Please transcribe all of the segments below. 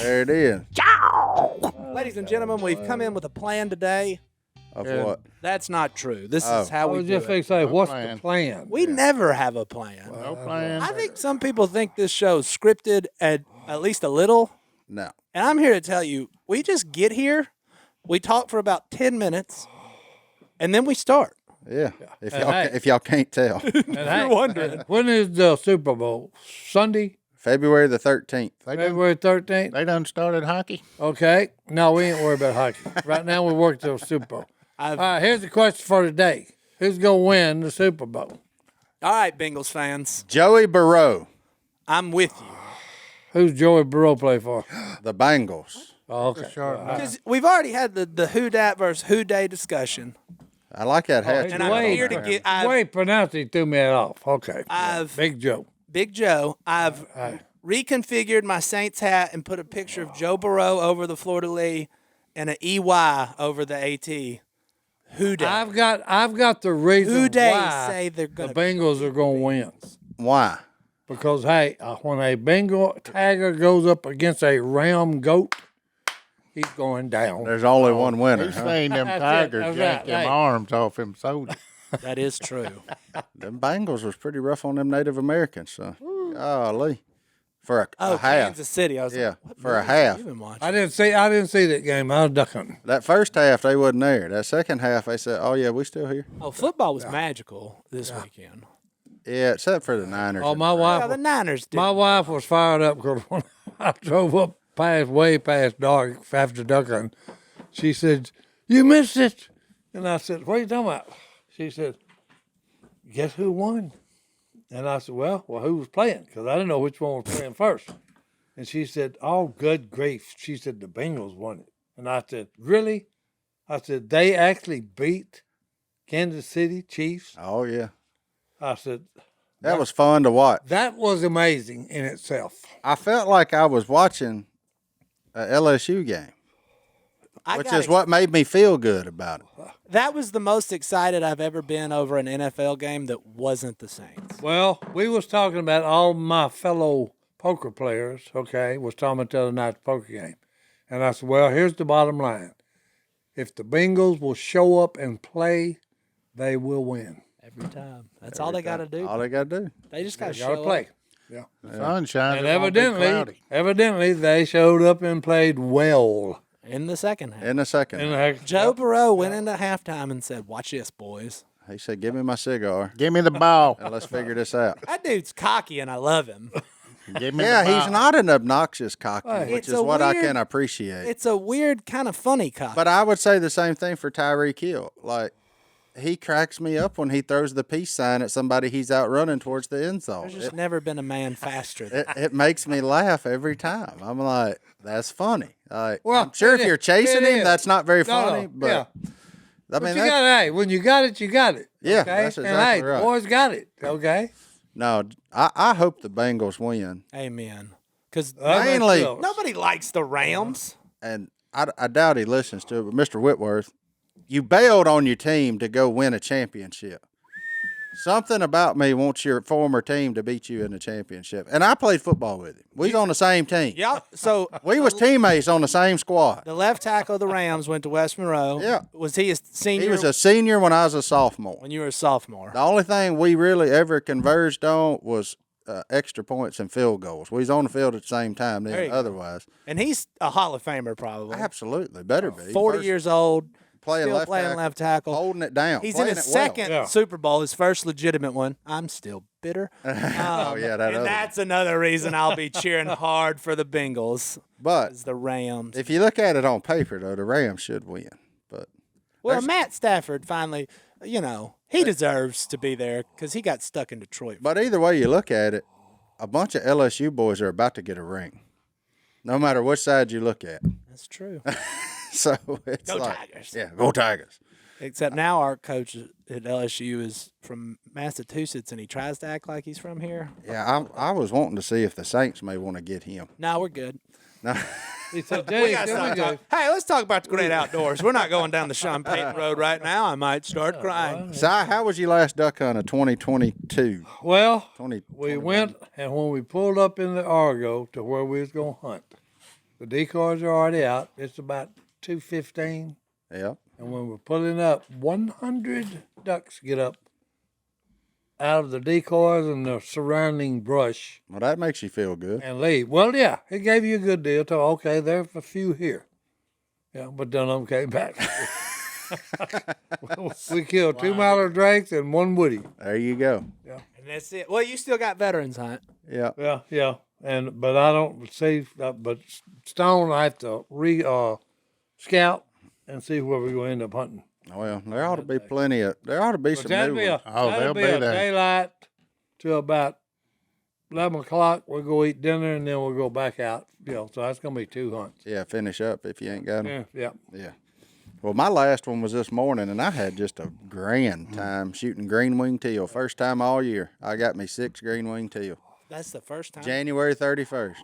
There it is. Ladies and gentlemen, we've come in with a plan today. Of what? That's not true. This Oh. is how I we was do just it. going to say, what's plan. the plan? We never have a plan. No plan. I think some people think this show's scripted at least a little. No. And I'm here to tell you, we just get here, we talk for about 10 minutes, and then we start. Yeah. Hey. If y'all can't tell. And You're wondering. When is the Super Bowl? Sunday, February the 13th. February 13th? They done started hockey. Okay. No, we ain't worried about hockey. Right now, we're working till Super Bowl. All right, here's the question for today. Who's going to win the Super Bowl? All right, Bengals fans, Joey Burrow, I'm with you. Who's Joey Burrow play for? the Bengals. Oh, okay. Because we've already had the who dat versus who day discussion. I like that hat. And you I'm got on here to there. get. The way he pronounced it threw me off. Okay. Big Joe. Big Joe, I've reconfigured my Saints hat and put a picture of Joe Burrow over the fleur-de-lis and an EY over the AT. Who day? I've got the reason Who day why say they're the going to Bengals are going to win. Why? Because, hey, when a Bengal tiger goes up against a ram goat, he's going down. There's only one winner. He's Huh? seen them That's it. tigers That's yank right. them Hey. arms off them soldiers. That is true. Them Bengals was pretty rough on them Native Americans. So, golly, for a Oh, half. Kansas City. I was Yeah, like, what for a movies have half. you been watching? I didn't see that game. I was duck hunting. That first half they wasn't there. That second half they said, "Oh yeah, we still here." Oh, football was magical this weekend. Yeah, except for the Niners. Oh, and my the wife. Yeah, the Niners did. My wife was fired up because when I drove up way past dark after duck hunting, she said, "You missed it," and I said, "What are you talking about?" She said, "Guess who won?" And I said, well, who was playing? Because I didn't know which one was playing first. And she said, "Oh, good grief!" She said, "The Bengals won it." And I said, "Really?" I said, "They actually beat Kansas City Chiefs." Oh yeah, I said, that was fun to watch. that was amazing in itself. I felt like I was watching a LSU game, which is what made me feel good about it. That was the most excited I've ever been over an NFL game that wasn't the Saints. Well, we was talking about all my fellow poker players, okay, was talking about the other night's poker game. And I said, well, here's the bottom line. If the Bengals will show up and play, they will win. Every time. That's all they got to do. All they got to do. They just got to They got to show play. up. Yeah. The sun shines. And it won't be cloudy. evidently, they showed up and played well. In the second half. In a second, In the heck, Joe Burrow went into halftime and said, "Watch this, boys." he said, "Give me my cigar Give me the ball. and let's figure this out." That dude's cocky, and I love him. Give me Yeah, the ball. he's not an obnoxious cocky, Right. which It's is a what I weird- can appreciate. It's a weird kind of funny cocky. But I would say the same thing for Tyreek Hill. Like, he cracks me up when he throws the peace sign at somebody he's outrunning towards the end zone. There's just never been a man faster than It makes me laugh every time. I'm like, that's funny. Like, Well, I'm sure it if you're is. chasing It him, is. that's not very No, funny. But yeah. I But mean, you got it. Hey, when you got it, you got it. Yeah, okay? that's And exactly hey, right. the boys got it. Okay. no, I hope the Bengals win, Amen. Because Mainly- nobody likes the Rams. and I doubt he listens to it. But Mr. Whitworth, you bailed on your team to go win a championship. Something about me wants your former team to beat you in the championship. And I played football with him. We was on the same team. Yeah. So We was teammates on the same squad. the left tackle of the Rams went to West Monroe. Yeah. Was he a senior He was a senior when I was a sophomore. when you were a sophomore? The only thing we really ever converged on was extra points and field goals. We was on the field at the same time There then you go. otherwise. And he's a Hall of Famer probably. Absolutely. Better be. 40 First years old. playing Still left playing tackle, left tackle. holding it down. He's in playing his it well. second Yeah. Super Bowl, his first legitimate one. I'm still bitter. Oh, yeah, that other And one. that's another reason I'll be cheering hard for the Bengals. But Is the Rams. if you look at it on paper, though, the Rams should win. But Well, Matt Stafford finally, he deserves to be there because he got stuck in Detroit. But either way you look at it, a bunch of LSU boys are about to get a ring, no matter which side you look at. That's true. So it's Go like, Tigers. yeah, go Tigers. Except now our coach at LSU is from Massachusetts and he tries to act like he's from here. Yeah, I was wanting to see if the Saints may want to get him. No, we're good. No, He said, We Jay, gotta here we stop go. talking. Hey, let's talk about the great outdoors. We're not going down the Sean Payton Road right now. I might start crying. Si, how was your last duck hunt of 2022? Well, 20, we went, and when we pulled up in the Argo to where we was going to hunt, The decoys are already out. It's about 2:15, Yeah. and when we're pulling up, 100 ducks get up out of the decoys and the surrounding brush Well, that makes you feel good. and leave. Well, yeah, it gave you a good deal. To okay, there's a few here. Yeah, but none of them came back. We killed 2 mallard drakes and 1 woody. There you go. And that's it. Well, you still got veterans hunt. Yeah. Yeah. But I don't see. But stone, I have to scout and see where we're going to end up hunting. Well, there ought to be plenty of. There ought to be some That'll new be ones. that'll be a daylight till about 11 o'clock. We'll go eat dinner and then we'll go back out. So that's gonna be 2 hunts. Yeah, finish up if you ain't got them. Yeah. Well, my last one was this morning, and I had just a grand time shooting green wing teal. First time all year. I got me 6 green wing teal. That's the first time. January 31st.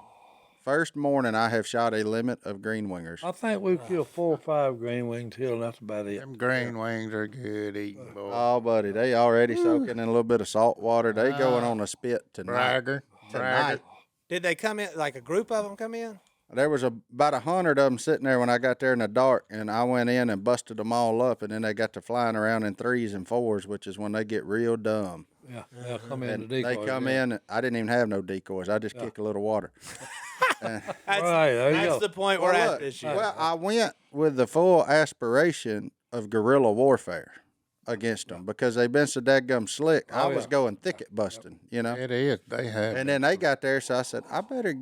First morning I have shot a limit of green wingers. I think we've killed 4 or 5 green wing teal, and that's about it. Them green wings are good eating, boy. Oh, buddy, they already soaking in a little bit of salt water. They going on a spit tonight. Bragger. Tonight. Did they come in, like a group of them come in? There was about 100 of them sitting there when I got there in the dark, and I went in and busted them all up, and then they got to flying around in 3s and 4s, which is when they get real dumb. Yeah, they'll come in. And The they decoys, come in. I didn't even have no decoys. I just kicked a little water. That's, Right, there you that's go. the point we're Well, at this year. Well, I went with the full aspiration of guerrilla warfare against them because they've been so dadgum slick. I was going thicket busting, It is. They have. And then they got there, so I said, I better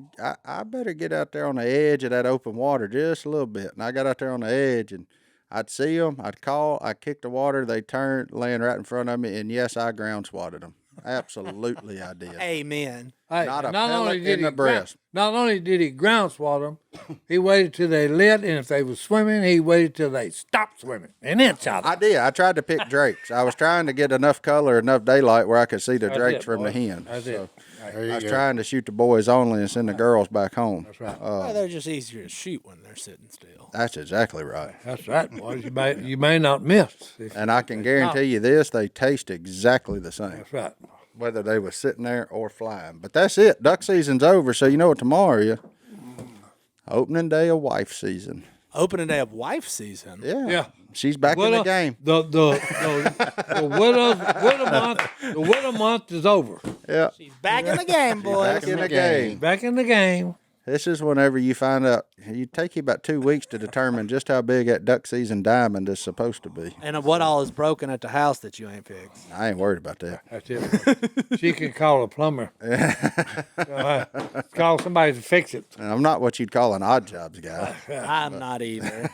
get out there on the edge of that open water just a little bit. And I got out there on the edge, and I'd see them, I'd call, I'd kick the water, they turned, laying right in front of me, and yes, I ground swatted them. Absolutely, I did. Amen. Hey, Not a not only pellet did in the he breast. Not only did he ground swat them, he waited till they lit, and if they was swimming, he waited till they stopped swimming, and then shot them. I did. I tried to pick drakes. I was trying to get enough color, enough daylight where I could see the drakes from the hen. That's it. I was trying to shoot the boys only and send the girls back home. That's right. Well, they're just easier to shoot when they're sitting still. That's exactly right. That's right, boys. You may not miss. And I can guarantee you this, they taste exactly the same, That's right. whether they was sitting there or flying. But that's it. Duck season's over, so you know what tomorrow is? Opening day of wife season. Opening day of wife season. Yeah. She's back in the game. The widow month is over. Yeah. She's back in the game, boys. Back in the game. Back in the game. This is whenever you find out, it take you about 2 weeks to determine just how big that duck season diamond is supposed to be. And what all is broken at the house that you ain't fixed? I ain't worried about that. That's it. She can call a plumber. Call somebody to fix it. And I'm not what you'd call an odd jobs guy. I'm not either.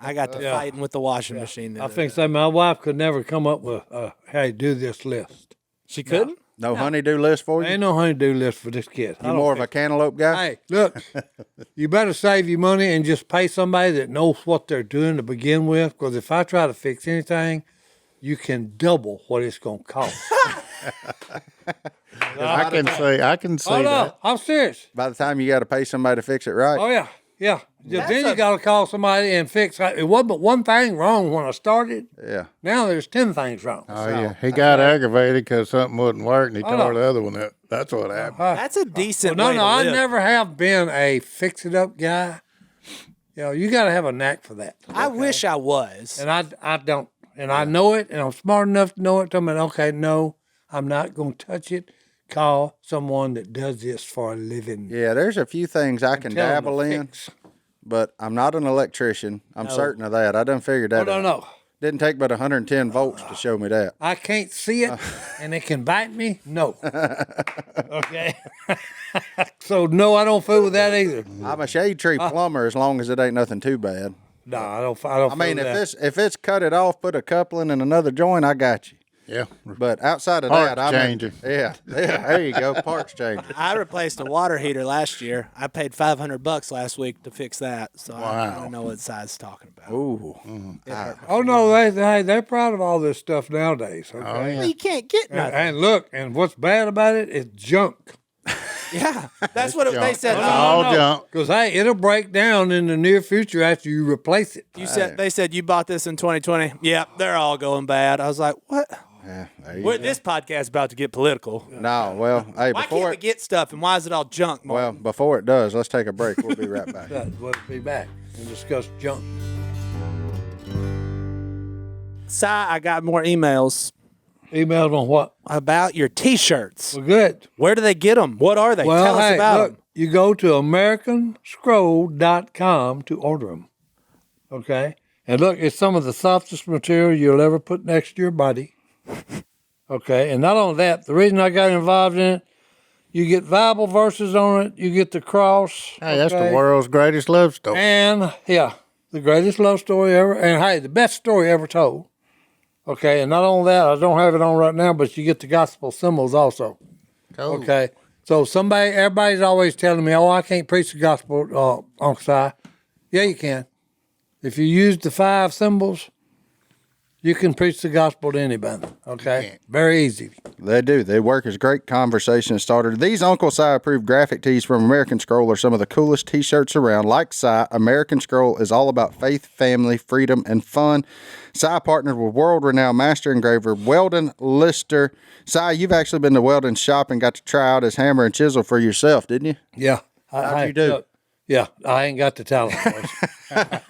I got to fighting with the washing machine. the I other think day. so. My wife could never come up with, hey, do this list. She couldn't. No honeydew list for you? Ain't no honeydew list for this kid. You more of a cantaloupe guy? Hey, look, you better save your money and just pay somebody that knows what they're doing to begin with. Because if I try to fix anything, you can double what it's going to cost. I can see Oh, no, that. I'm serious. By the time you got to pay somebody to fix it right? Oh, yeah. Then you got to call somebody and fix it. It wasn't but one thing wrong when I started. Yeah. Now there's 10 things wrong. Oh, yeah. He got aggravated because something wouldn't work, and he no. tore the other one up. That's what happened. That's a decent. No, way to I live. never have been a fix-it-up guy. You got to have a knack for that. I wish I was. And I don't. And I know it, and I'm smart enough to know it. I'm like, okay, no, I'm not going to touch it. Call someone that does this for a living. Yeah, there's a few things I can Tell 'em to dabble in, fix. but I'm not an electrician. I'm certain of that. I done figured that out. No. Didn't take but 110 volts to show me that. I can't see it, and it can bite me. No. Okay. So no, I don't fool with that either. I'm a shade tree plumber as long as it ain't nothing too bad. No, I don't. I mean, fool with if it's cut it off, put a coupling and another joint, I got you. Yeah. But outside of Parts that, I mean, changer. yeah, there you go, parts changer. I replaced a water heater last year. I paid $500 last week to fix that. So I don't know what size talking about. Ooh, Oh no, they're proud of all this stuff nowadays. Okay? Oh, yeah. Well, you can't get nothing. And look, and what's bad about it is junk. Yeah, that's what they said. It's all junk. Because hey, it'll break down in the near future after you replace it. They said you bought this in 2020. Yep, they're all going bad. I was like, what? yeah, there This podcast is about to get political. No, well, hey, Why can't before we get stuff, and why is it all junk, well, Martin? before it does, let's take a break. We'll be right back. We'll be back and discuss junk. Si, I got more emails Emails on what? about your T-shirts. Well, good. Where do they get them? What are they? Well, Tell us hey, about look, them. you go to AmericanScroll.com to order them. Okay? And look, it's some of the softest material you'll ever put next to your body. Okay? And not only that, the reason I got involved in it, you get Bible verses on it, you get the cross. Hey, that's the okay? world's greatest love story. And, yeah, the greatest love story ever. And, hey, the best story ever told. Okay? And not only that, I don't have it on right now, but you get the gospel symbols also. Cool. Okay. So everybody's always telling me, I can't preach the gospel, Uncle Si. Yeah, you can. If you use the 5 symbols, you can preach the gospel to anybody. Okay. Very easy. They do. They work as great conversation starters. These Uncle Si approved graphic tees from American Scroll are some of the coolest T-shirts around. Like Si, American Scroll is all about faith, family, freedom, and fun. Si partnered with world-renowned master engraver Weldon Lister. Si, you've actually been to Weldon's shop and got to try out his hammer and chisel for yourself, didn't you? Yeah. How'd you do? Look, yeah, I ain't got the talent. boys.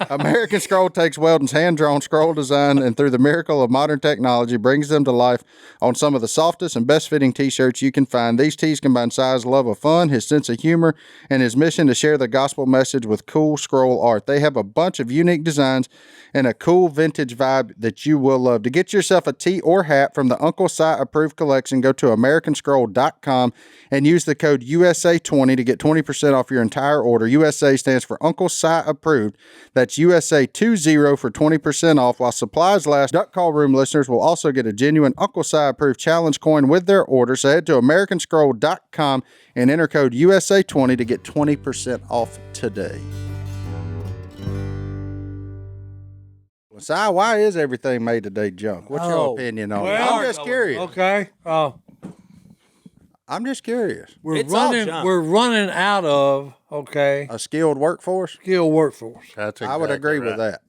American Scroll takes Weldon's hand-drawn scroll design and through the miracle of modern technology brings them to life on some of the softest and best-fitting T-shirts you can find. These tees combine Si's love of fun, his sense of humor, and his mission to share the gospel message with cool scroll art. They have a bunch of unique designs and a cool vintage vibe that you will love. To get yourself a tee or hat from the Uncle Si approved collection, go to AmericanScroll.com and use the code USA20 to get 20% off your entire order. USA stands for Uncle Si approved. That's USA20 for 20% off while supplies last. Duck Call Room listeners will also get a genuine Uncle Si approved challenge coin with their order. So head to AmericanScroll.com and enter code USA20 to get 20% off today. Si, why is everything made today junk? What's your opinion on it? I'm just curious. Okay. I'm just curious. We're running out of, A skilled workforce? skilled workforce. That's I would exactly agree with right. that.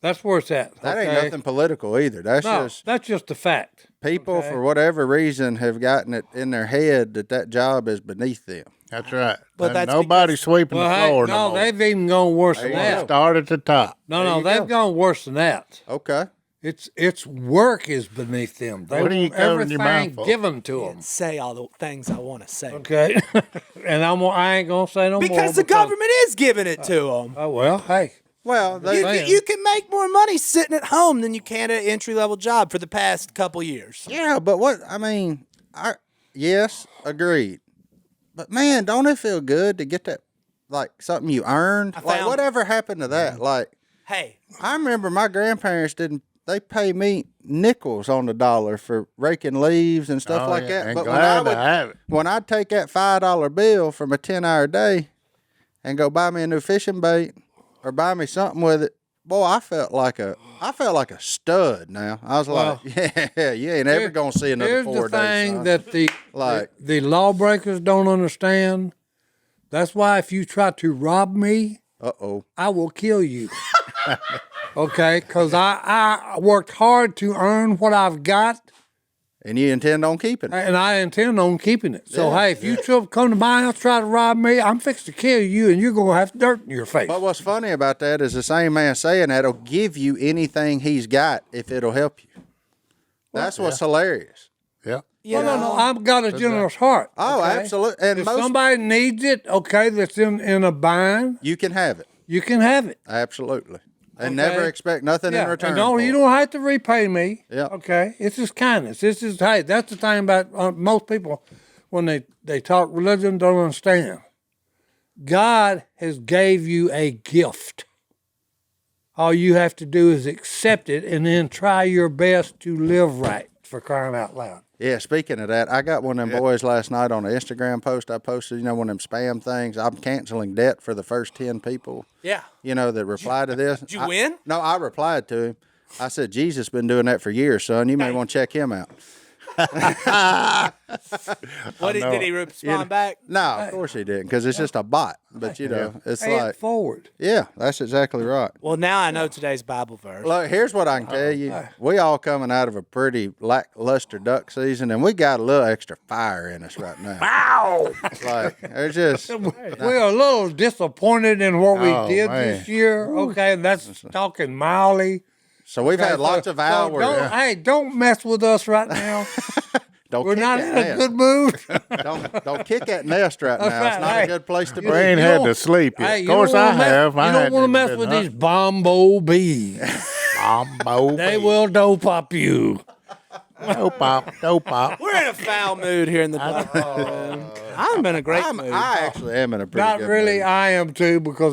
That's where it's at. That okay? ain't nothing political either. That's That's just a fact. people, okay. for whatever reason, have gotten it in their head that job is beneath them. That's right. But And that's nobody's sweeping Well, the hey, floor no, no more. they've even gone worse than you that. Start at the top. No, you they've go. gone worse than that. Okay. It's work is beneath them. They What are you want covering your mouth everything for? given to them. Say all the things I want to say. Okay, and I ain't gonna say no more Because the government is giving it to them. Oh well, hey, Well, they, You can make more money sitting at home than you can at an entry-level job for the past couple years. yeah, but what, I mean, yes, agreed. But man, don't it feel good to get that, like something you earned? Like, found- whatever happened to that? Like, Hey, I remember my grandparents they pay me nickels on the dollar for raking leaves and stuff Oh, like yeah, that. and But glad to have it. when I'd take that $5 bill from a 10-hour day and go buy me a new fishing bait or buy me something with it, boy, I felt like a stud now. I was like, yeah, you ain't ever gonna see another here's 4 the days. thing son. that Like- the lawbreakers don't understand. That's why if you try to rob me, I will kill you. Okay, because I worked hard to earn what I've got, And you intend on keeping it. and I intend on keeping it. So, Yeah, hey, if you come to my house, try to rob me, I'm fixed to kill you, and you're going to have dirt in your face. But what's funny about that is the same man saying that'll give you anything he's got if it'll help you. That's what's hilarious. Yeah. No, I've got a generous heart. Oh, okay? absolutely. And If most somebody needs it, okay, that's in a bind, you can have it. you can have it. Absolutely. And Okay. never expect nothing in return. And you for it. don't have to repay me. Yeah. Okay. It's just kindness. This is hey. That's the thing about most people when they talk religion don't understand. God has gave you a gift. All you have to do is accept it and then try your best to live right. For crying out loud. Yeah, speaking of that, I got one of them boys last night on an Instagram post I posted, one of them spam things. I'm canceling debt for the first 10 people, yeah. that replied to this. Did you win? No, I replied to him. I said, Jesus been doing that for years, son. You may want to check him out. Did he respond back? No, of course he didn't, because it's just a bot. But it's Pay it like, forward. yeah, that's exactly right. Well, now I know today's Bible verse. Look, here's what I can tell you. We all coming out of a pretty lackluster duck season, and we got a little extra fire in us right now. Wow. Like, there's just We're a little disappointed in what we Oh, did man. this year. Okay, and that's talking mildly. so we've had lots of hours. Don't mess with us right now. We're kick not that in a nest. good mood. Don't kick that nest right now. That's It's right. not Hey, a good place to be. We ain't had to sleep yet. Hey, Of you course don't I wanna mess- have. You don't want to mess with these bombo bees. Bombo. They will dope up you. Dope pop. We're in a foul mood here in the duck room. I'm in a great mood. I actually am in a pretty Not good really. mood. I am too, because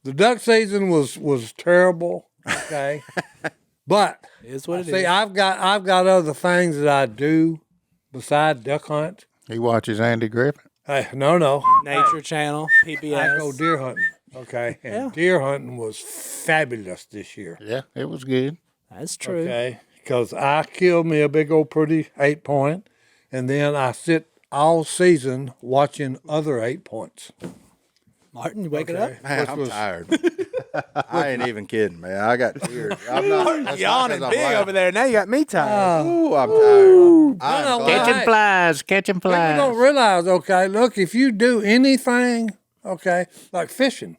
the duck season was terrible. Okay, but It's what it see, is. I've got other things that I do besides duck hunt. He watches Andy Griffin. Hey, no. Nature Channel, PBS. I go deer hunting. Okay, and deer hunting was fabulous this year. Yeah, it was good. That's true. Okay, because I killed me a big old pretty 8-point, and then I sit all season watching other 8-points. Martin, you waking up? Man, I'm tired. I ain't even kidding, man. I got tears. I'm not that's not Yawning 'cause I'm big laughing. over there. Now you got me tired. Ooh, I'm tired. I'm no, glad. Catching flies, catching People don't realize, okay, look, if you do anything, okay, like fishing,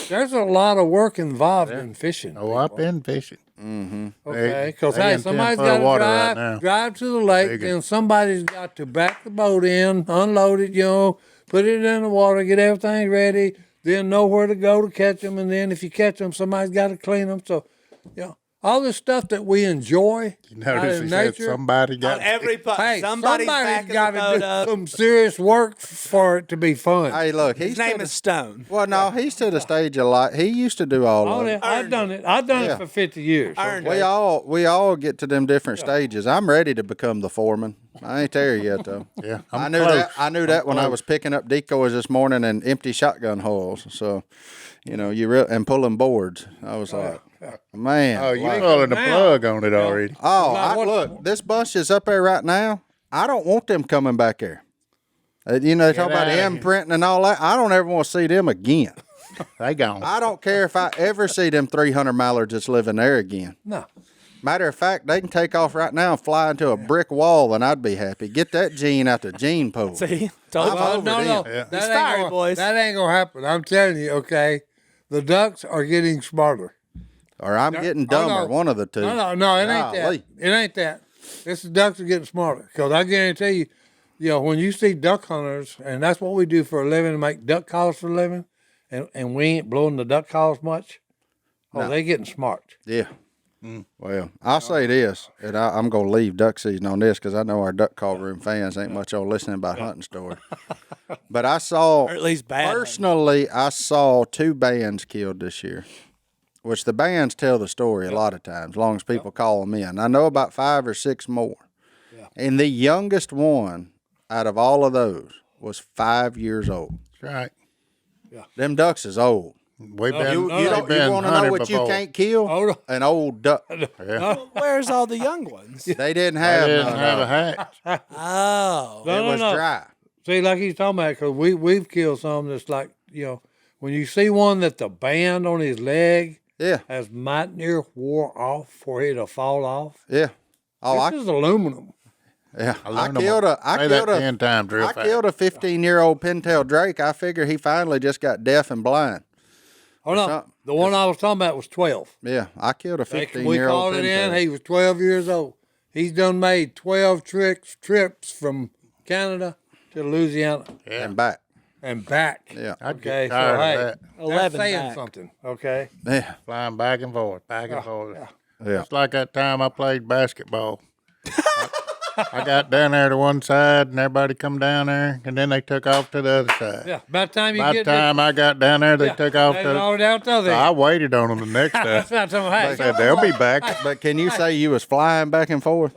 there's a lot of work involved in fishing. Oh, I've been fishing. Okay, because They in 10 somebody's foot of got water to right drive, now. drive to the lake, Digging. then somebody's got to back the boat in, unload it, put it in the water, get everything ready, then know where to go to catch them, and then if you catch them, somebody's got to clean them. So, all this stuff that we enjoy out Notice in he said nature. somebody On got every putt, Hey, somebody's backing got the to boat do up. some serious work for it to be fun. Hey, look, His name is Stone. Well, no, he's to the stage a lot. He used to do all Oh, of yeah, it. I've done it. I've done Yeah. it for 50 years. Earned We it. all get to them different stages. I'm ready to become the foreman. I ain't there yet though. Yeah, I I'm knew close. that. I knew that when I was picking up decoys this morning and empty shotgun holes. So, and pulling boards. I was like, man. Oh, you wow. pulling the now. plug on it already. Oh, Now, look, this bunch is up there right now. I don't want them coming back there. They talk about outta here. imprinting and all that. I don't ever want to see them again. They gone. I don't care if I ever see them 300 mallards that's living there again. No. Matter of fact, they can take off right now and fly into a brick wall, and I'd be happy. Get that gene out the gene pool. See? Told you. over no. them. That He's ain't fiery, gonna, boys. That ain't going to happen. I'm telling you, okay? The ducks are getting smarter. Or I'm getting dumber, one of the two. No, it ain't Golly. that. It ain't that. This is ducks are getting smarter. Because I guarantee you, when you see duck hunters, and that's what we do for a living, make duck calls for a living, and we ain't blowing the duck calls much, they getting smart. Yeah. Well, I'll say this, and I'm going to leave duck season on this because I know our duck call room fans ain't much on listening about hunting story. But I saw, Or at least bad. personally, I saw 2 bands killed this year, which the bands tell the story a lot of times, as long as people call them in. I know about 5 or 6 more. And the youngest one out of all of those was 5 years old. That's right. Them ducks is old. We've been, You they've want been to know hunted what before. you can't kill? Oh, no. An old duck. Well, where's all the young ones? They didn't They have didn't none have of a them. hat. Oh. It was dry. See, like he's talking about, because we've killed some that's like, when you see one that the band on his leg Yeah, has might near wore off for it to fall off. yeah. Oh, This is aluminum. I learned killed them. a, I Say killed that a, 10 times real I fast. killed a 15-year-old pintail drake. I figure he finally just got deaf and blind. Oh, no. something. The one I was talking about was 12. Yeah, I killed a We 15-year-old called it in. pintail. He was 12 years old. He's done made 12 trips from Canada to Louisiana And back. and back. Yeah, I'd Okay, get tired so hey, of that. 11 that's saying back. something. Okay. yeah, Flying back and forth, back and forth. yeah. It's like that time I played basketball. I got down there to one side, and everybody come down there, and then they took off to the other side. Yeah. By the time you By the get time I got down there, they took off they to all down to so there. I waited on them the next That's time. not something. Hey, They said they'll be back. But can you say you was flying back and forth?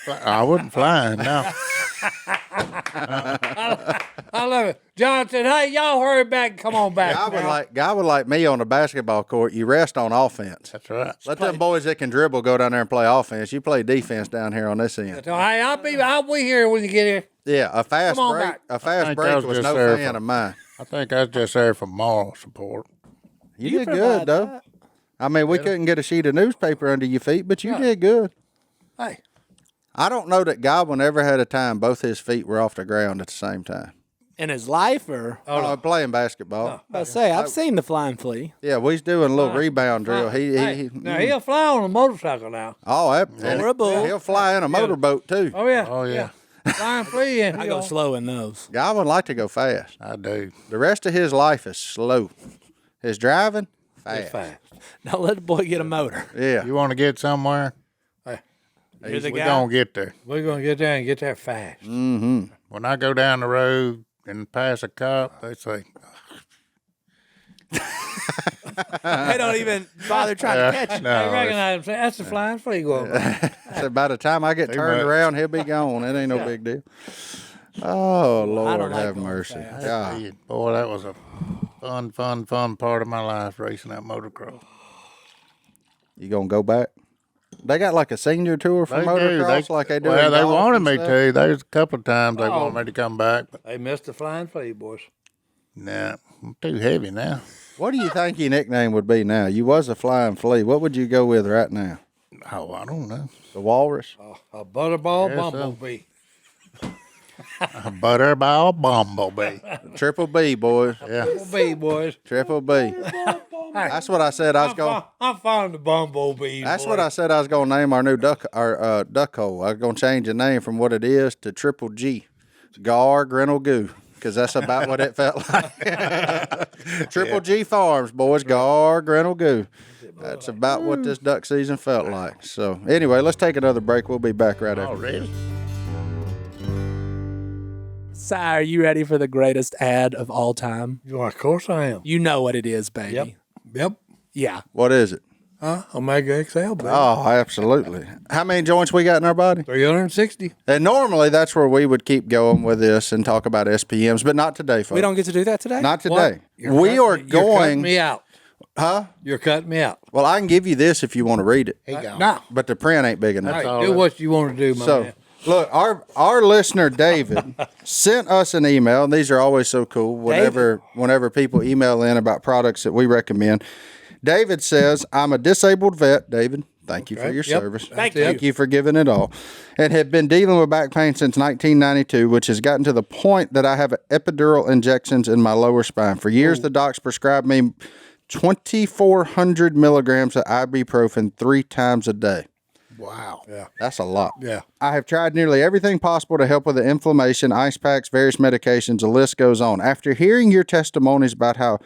I wasn't flying, no. I love it. John said, "Hey, y'all hurry back. Come on back." Guy would like me on the basketball court. You rest on offense. That's right. Let them boys that can dribble go down there and play offense. You play defense down here on this end. So, hey, I'll be here when you get here. Yeah, a fast Come on break. back. A fast think break I was was just no there fan for- of mine. I think I was just there for moral support. You did good though. that. I mean, we couldn't get a sheet of newspaper under your feet, but you did good. Hey, I don't know that Godwin ever had a time both his feet were off the ground at the same time. In his life, or Playing basketball. I say, I've seen the flying flea. Yeah, we was doing a little rebound drill. now he'll fly on a motorcycle now. Or a bull. He'll fly in a motorboat too. Oh yeah. Oh, yeah. Flying flea. And I go slow in those. Godwin like to go fast. I do. The rest of his life is slow. His driving, fast. fast. Don't let the boy get a motor. Yeah. You want to get somewhere? You're the We guy. gonna get there. We're gonna get there and get there fast. Mm-hmm. When I go down the road and pass a cop, they say, They don't even bother trying to catch you. I "No, recognize him. Say, that's the flying flea going by. So by the time I get turned much. around, he'll be gone. It ain't no big deal. Oh, Lord, like have going mercy. fast. God. boy, that was a fun part of my life racing that motocross." You going to go back? They got like a senior tour for They do. motocross like they do. Well, in they golf wanted and me stuff? to. There's a couple of times they Oh. wanted me to come back, but They missed the flying flea, boys. nah, I'm too heavy now. What do you think your nickname would be now? You was a flying flea. What would you go with right now? Oh, I don't know. The walrus? A butterball Yes, bumblebee. A butterball bumblebee. Triple B, boys. Yeah. Bumblebee, boys. Triple B. That's what I said I was going. I'm fond of bumblebees. That's boys. what I said I was going to name our new duck hole. I was going to change the name from what it is to Triple G. Gar Grinnell Goo. Because that's about what it felt like. Triple G Farms, boys. Gar Grinnell Goo. That's about what this duck season felt like. So, anyway, let's take another break. We'll be back right after. Already? Si, are you ready for the greatest ad of all time? Well, of course I am. You know what it is, baby. Yep. Yeah. What is it? Omega XL, baby. Oh, absolutely. How many joints we got in our body? 360. And normally that's where we would keep going with this and talk about SPMs, but not today, folks. We don't get to do that today? Not today. You're We cutting- are You're cutting going. me out. Huh? You're cutting me out. Well, I can give you this if you want to read it, No. but the print ain't big enough. Hey, all do right. what you want to do, my So, man. look, our listener David sent us an email, and these are always so cool. Whenever people email in about products that we recommend, David says, "I'm a disabled vet." David, thank you for your Yep. service. Thank Thank you for giving it all, and have been dealing with back pain since 1992, which has gotten to the point that I have epidural injections in my lower spine. For years, the docs prescribed me 2,400 milligrams of ibuprofen 3 times a day. Wow. Yeah. That's a lot. Yeah. I have tried nearly everything possible to help with the inflammation, ice packs, various medications, the list goes on. After hearing your testimonies about how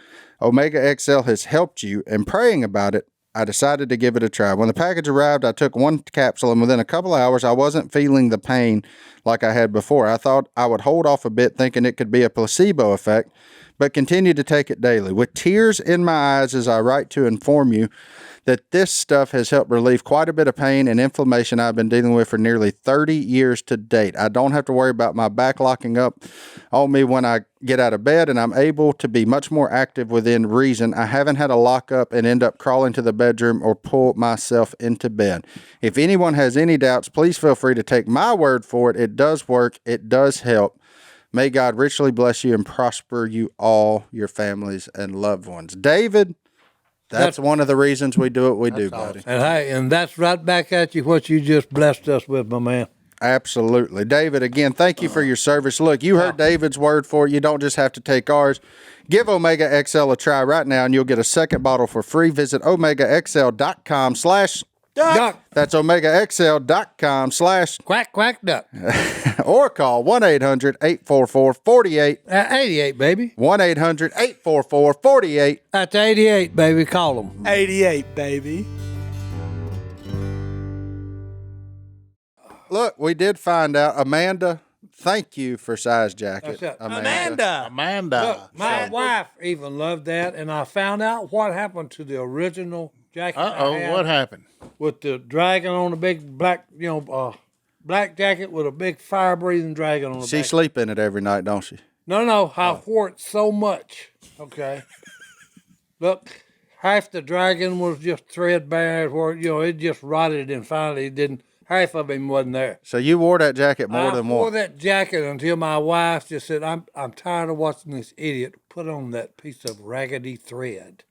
Omega XL has helped you and praying about it, I decided to give it a try. When the package arrived, I took 1 capsule, and within a couple hours, I wasn't feeling the pain like I had before. I thought I would hold off a bit, thinking it could be a placebo effect, but continued to take it daily. With tears in my eyes as I write to inform you that this stuff has helped relieve quite a bit of pain and inflammation I've been dealing with for nearly 30 years to date. I don't have to worry about my back locking up on me when I get out of bed, and I'm able to be much more active within reason. I haven't had a lock up and end up crawling to the bedroom or pull myself into bed. If anyone has any doubts, please feel free to take my word for it. It does work. It does help. May God richly bless you and prosper you all, your families, and loved ones. David, that's one of the reasons we do what we do, buddy. And hey, and that's right back at you what you just blessed us with, my man. Absolutely. David, again, thank you for your service. Look, you heard David's word for it. You don't just have to take ours. Give Omega XL a try right now, and you'll get a second bottle for free. Visit omegaxl.com/ Duck. That's omegaxl.com/ Quack, quack, duck. or call 1-800-844-48. 88, baby. 1-800-844-48. That's 88, baby. Call them. 88, baby. Look, we did find out. Amanda, thank you for size jacket. That's it. Amanda. Amanda. My wife even loved that, and I found out what happened to the original jacket. I Uh-oh, had what happened? with the dragon on the big black, black jacket with a big fire-breathing dragon on the She back. sleep in it every night, don't she? No, I wore it so much. Okay. Look, half the dragon was just threadbare, where it just rotted, and finally it didn't. Half of him wasn't there. So you wore that jacket more I than wore once. that jacket until my wife just said, "I'm tired of watching this idiot put on that piece of raggedy thread."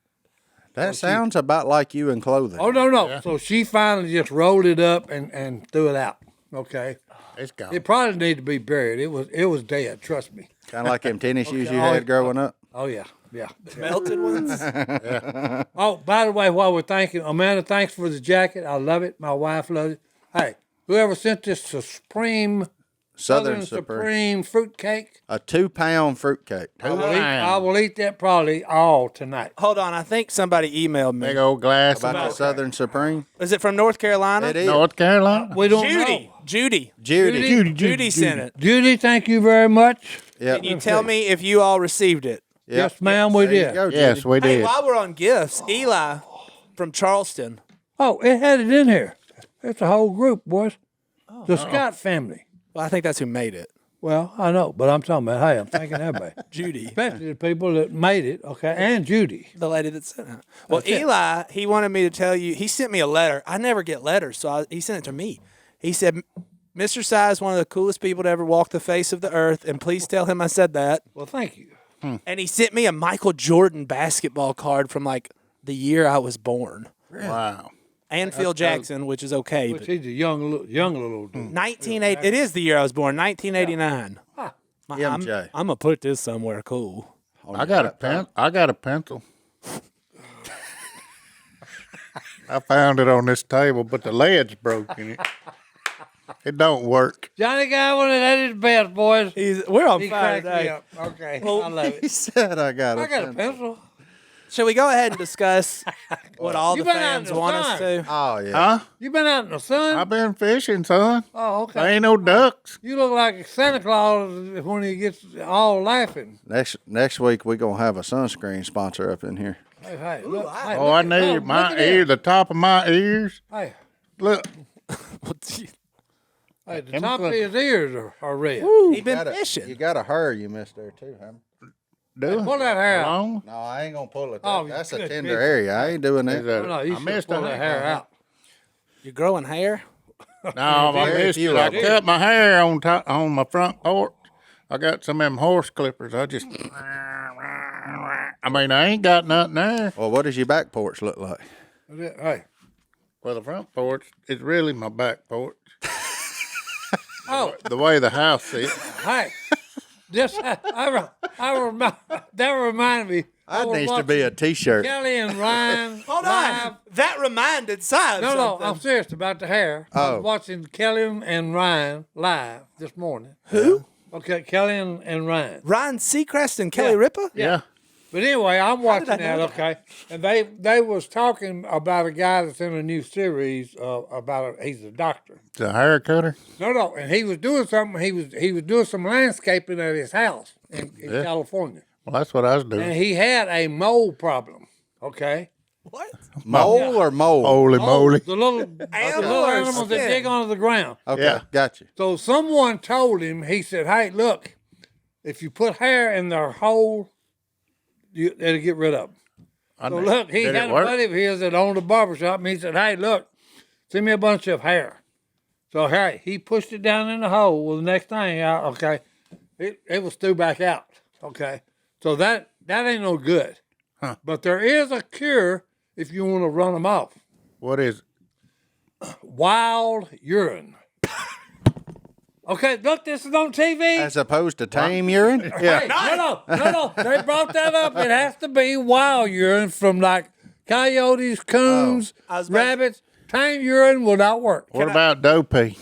That sounds about like you in clothing. Oh no! Yeah. So she finally just rolled it up and threw it out. Okay. It's gone. It probably needed to be buried. It was dead. Trust me. Kind of like them tennis shoes you Oh, had growing up. Oh yeah. Melted ones. Oh, by the way, while we're thanking Amanda, thanks for the jacket. I love it. My wife loves it. Hey, whoever sent this Southern Supreme fruit cake, A 2-pound fruitcake. I will eat that probably all tonight. Hold on, I think somebody emailed me. Big old glass About the of Southern Supreme. Is it from North Carolina? It is. North Carolina. We don't Judy. know. Judy. Judy sent it. Judy, thank you very much. Yep. Can you tell me if you all received it? Yep. Yes, ma'am, we There you did. go, Yes, Judy. we Hey, did. while we're on gifts, Eli from Charleston. Oh, it had it in here. It's a whole group, boys. The Scott family. Well, I think that's who made it. Well, I know, but I'm talking about, hey, I'm thanking everybody. Judy, Especially the people that made it, okay, and Judy. the lady that sent it. Well, Eli, he wanted me to tell you. He sent me a letter. I never get letters, so he sent it to me. He said, "Mr. Si is one of the coolest people to ever walk the face of the earth, and please tell him I said that." Well, thank you. And he sent me a Michael Jordan basketball card from like the year I was born, Wow. and Phil Jackson, which is okay. Which But he's a young little dude. 1980. It is the year I was born. 1989. MJ. I'm gonna put this somewhere cool. I got a pen. I got a pencil. I found it on this table, but the lead's broke in it. It don't work. Johnny Godwin at his best, boys. We're on He fire cracked me today. up. Okay, I love He it. said I got I a got a pencil. pencil. Shall we go ahead and discuss what all You the been out in fans the want us sun. to? Oh, yeah. Huh? You been out in the sun? I've been fishing, son. Oh, There okay. ain't no ducks. You look like Santa Claus when he gets all laughing. Next week, we're going to have a sunscreen sponsor up in here. Hey, look. Hey, Oh, I look need look my at ear, that. the top of my ears. Hey, Look, hey, the top of his ears are red. He been You fishing. got a hair you missed there, too, huh? do Pull that hair out. Long. No, I ain't going to pull it. Oh, That's a good tender business. area. I ain't doing Is that. that- No, you I should missed pull that hair out. You're growing hair. No, I Very missed few it. I of 'em. cut my hair on my front porch. I got some of them horse clippers. I mean, I ain't got nothing there. Well, what does your back porch look like? Hey. Well, the front porch is really my back porch. Oh, The way the house sits. hey. Just that reminded me. I That was needs to be a watching T-shirt. Kelly and Ryan. Hold live. on. That reminded Si of No, something. I'm serious about the hair. I Oh. was watching Kelly and Ryan live this morning. Who? Okay, Kelly and Ryan. Ryan Seacrest and Kelly Yeah. Ripa? Yeah. But anyway, I'm watching I that, know okay? And they was talking about a guy that's in a new series he's a doctor. The hair cutter. No, and he was doing something. He was doing some landscaping at his house in Yeah. California, Well, that's what I was and doing. he had a mole problem. Okay, What? Mole or mole? Holy moly. the little Animal or animals that skin? dig onto the ground. Okay, Yeah. got you. So someone told him. He said, "Hey, look, if you put hair in their hole, it'll get rid of them." So look, he Did had it a work? buddy of his that owned a barbershop, and he said, "Hey, look, send me a bunch of hair." So hey, he pushed it down in the hole. Well, the next thing out, okay, it was threw back out. Okay, so that ain't no good. Huh. But there is a cure if you want to run them off. What is it? Wild urine. Okay, look, this is on TV. As opposed to tame urine? Yeah. Hey, no. They brought that up. It has to be wild urine from like coyotes, coons, I was about- rabbits. Tame urine will not work. What about doe pee?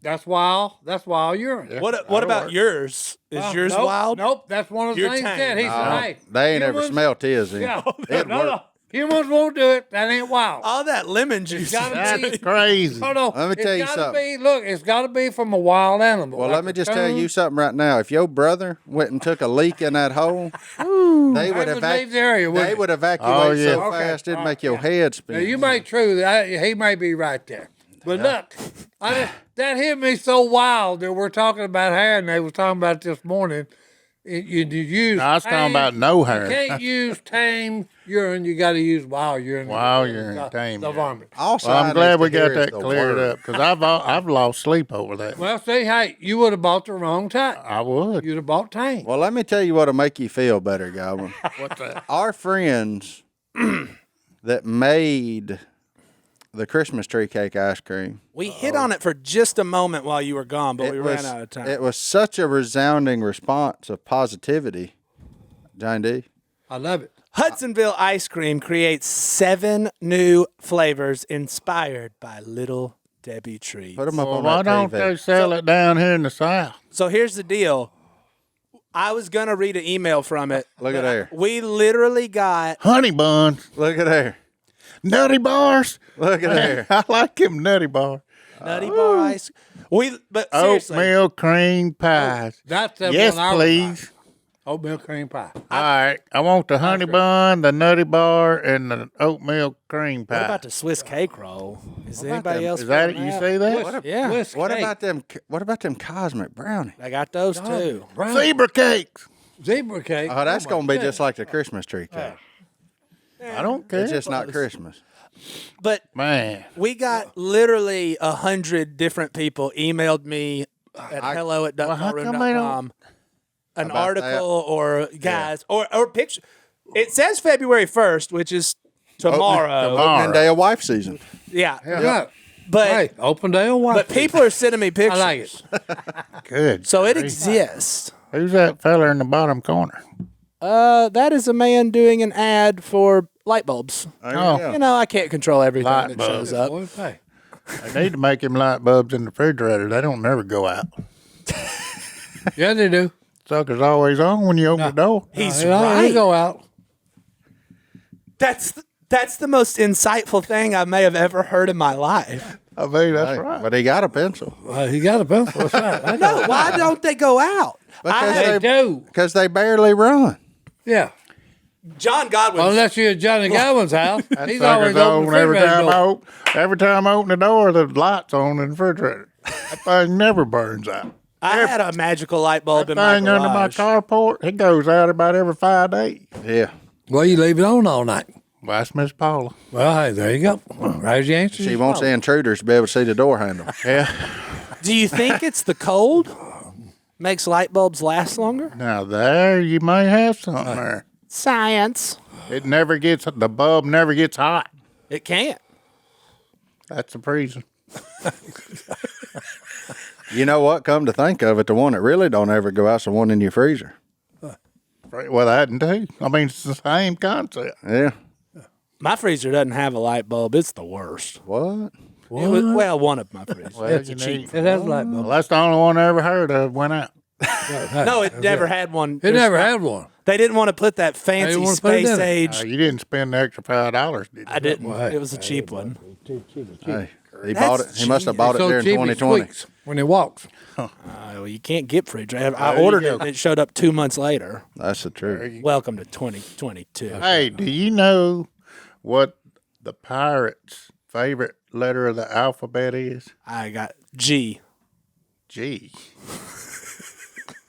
That's wild. That's wild urine. What about yours? Is yours Nope, wild? Nope. That's one of the You're things tame. that he said. Hey, They ain't ever humans- smelt his. Yeah. It no, worked. no. Humans won't do it. That ain't wild. All that lemon juice. gotta That's crazy. No, no. Let me tell you something. Look, it's got to be from a wild animal. Well, like let me a just tell coon. you something right now. If your brother went and took a leak in that hole, they would would leave the area, wouldn't They it? would evacuate Oh, yeah. so Okay, fast it'd all make right, your yeah. head Now, spin. you may true that he may be right there. But look, that hit me so wild that we're talking about hair, and they was talking about it this morning. You use. No, I was talking about no hair. You can't use tame urine. You got to use wild urine. Wild urine, tame the urine. varmint. Also, Well, I'm glad we got that cleared up because I've lost sleep over that. Well, see, hey, you would have bought the wrong type. I would. You'd have bought tame. Well, let me tell you what'll make you feel better, Godwin. What's that? Our friends that made the Christmas tree cake ice cream. We hit on it for just a moment while you were gone, but we ran out of time. It was such a resounding response of positivity, John D. I love it. Hudsonville Ice Cream creates 7 new flavors inspired by Little Debbie trees. Put them up Well, on why that don't TV. they sell it down here in the South? So here's the deal. I was going to read an email from it. Look at there. We literally got Honey buns, Look at there. nutty bars. Look at there. I like them nutty bars. Nutty Bar Ice. But seriously, Oatmeal cream pies. That's the Yes, one I would please. like. Oatmeal cream pie. All right. I want the honey bun, the nutty bar, and the oatmeal cream pie. what about the Swiss cake roll? Is anybody else? Is that it? feeling You see that? Swiss- Yeah. Swiss What cake. about them? What about them cosmic brownie? I got those too. Brown Zebra cakes. zebra cake? Oh, that's my gonna be goodness. just like the Christmas tree cake. I don't care. It's just not Christmas. But Man. we got literally 100 different people emailed me at hello at how come they duckballroom.com an About article or guys or picture. It says February 1st, which is tomorrow. tomorrow. Opening day of wife season. Yeah. Yeah. But Hey, open day or what? but people are sending me I pictures. like it. Good. So it exists. Who's that fella in the bottom corner? That is a man doing an ad for light bulbs. There Oh. you go. You know, I can't control everything Light that bulbs. shows up. Boy, hey. They need to make him light bulbs in the refrigerator. They don't never go out. Yeah, they do. Sucker's always on when you open the door. He's They right. go out. That's the most insightful thing I may have ever heard in my life. I mean, that's Hey, right. but he got a pencil He got a pencil. That's right. I know. No, why don't they go out? because They do. because they barely run. Yeah. John Godwin. Unless you're at Johnny Godwin's house. He's always Sucker's open on every refrigerator time door. every time I open the door, the light's on in the refrigerator. That thing never burns out. I had a magical light bulb in That my thing under my garage. carport, it goes out about every 5 days. Yeah. Well, you leave it on all night. Well, that's Miss Paula. Well, hey, there you go. There's your answer. She wants the intruders to be able to see the door handle. Yeah. Do you think it's the cold makes light bulbs last longer? Now there you may have something there. Science. The bulb never gets hot. It can't. That's the reason. You know what? Come to think of it, the one that really don't ever go out's the one in your freezer. Well, that and too. I mean, it's the same concept. Yeah. My freezer doesn't have a light bulb. It's the worst. What? Well, one of my freezers. Well, it's a you cheap. need- It has a light Well, bulb. that's the only one I ever heard of went out. No, it never had one. It never had one. They didn't want to put that fancy didn't want to put it space in it. age. You didn't spend the extra $5, did you? I didn't. Well, hey, It was a cheap one. Hey, he bought it. He must have bought it So there in cheap it 2020. squeaks when he walks. Well, you can't get fridge. I There you ordered it go. and it showed up 2 months later. That's the truth. Welcome to 2022. Hey, do you know what the pirate's favorite letter of the alphabet is? I got G. G.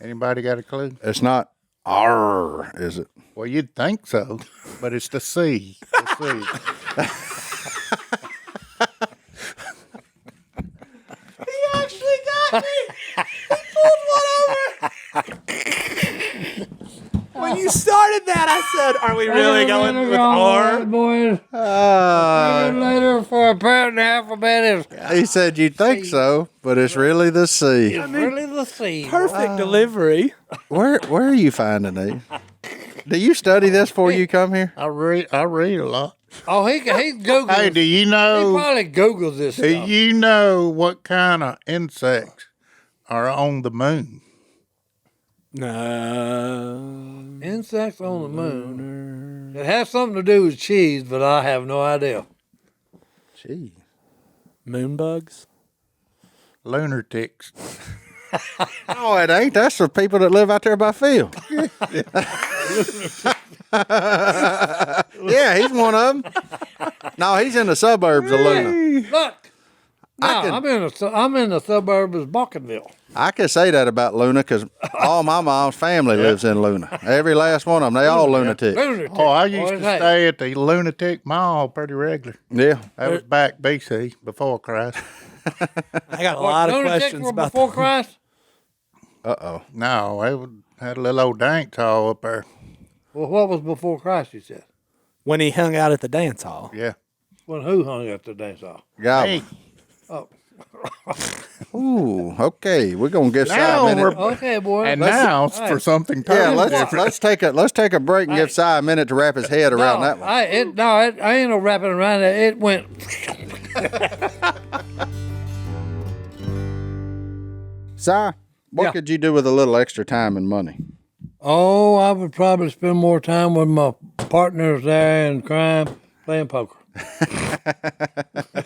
Anybody got a clue? It's not R, is it? Well, you'd think so, but it's the C. The C. He actually got me. He pulled one over. When you started that, I said, "Are we really going with R?" Boys, later for a parrot in the alphabet is He said you'd think so, but it's really the C. really the C. Perfect delivery. Where are you finding these? Do you study this before you come here? I read a lot. Oh, he Googles. Hey, do you He know? probably Googles this Do stuff. you know what kind of insects are on the moon? No. Insects on the moon. It has something to do with cheese, but I have no idea. Gee. Moon bugs. Lunar ticks. Oh, it ain't. That's the people that live out there by Phil. Yeah, he's one of them. No, he's in the suburbs of Luna. Look, No, I'm in the suburbs of Balkanville. I can say that about Luna because all my mom's family lives in Luna. Every last one of them, they all lunatics. Oh, I used to stay at the Lunatic Mall pretty regular. Yeah. That was back BC, before Christ. I got a lot of questions about before Christ. Uh-oh. No, they had a little old dance hall up there. Well, what was before Christ? You said. when he hung out at the dance hall. Yeah. Well, who hung at the dance hall? Godwin. Hey, Oh, Ooh, okay. We're gonna give Si Now a minute. we're- okay, boy. and now it's for something Yeah, totally let's different. let's take a break and give Si a minute to wrap his head around that one. I ain't no wrapping around it. It went. Si, what Yeah. could you do with a little extra time and money? Oh, I would probably spend more time with my partners there in crime playing poker.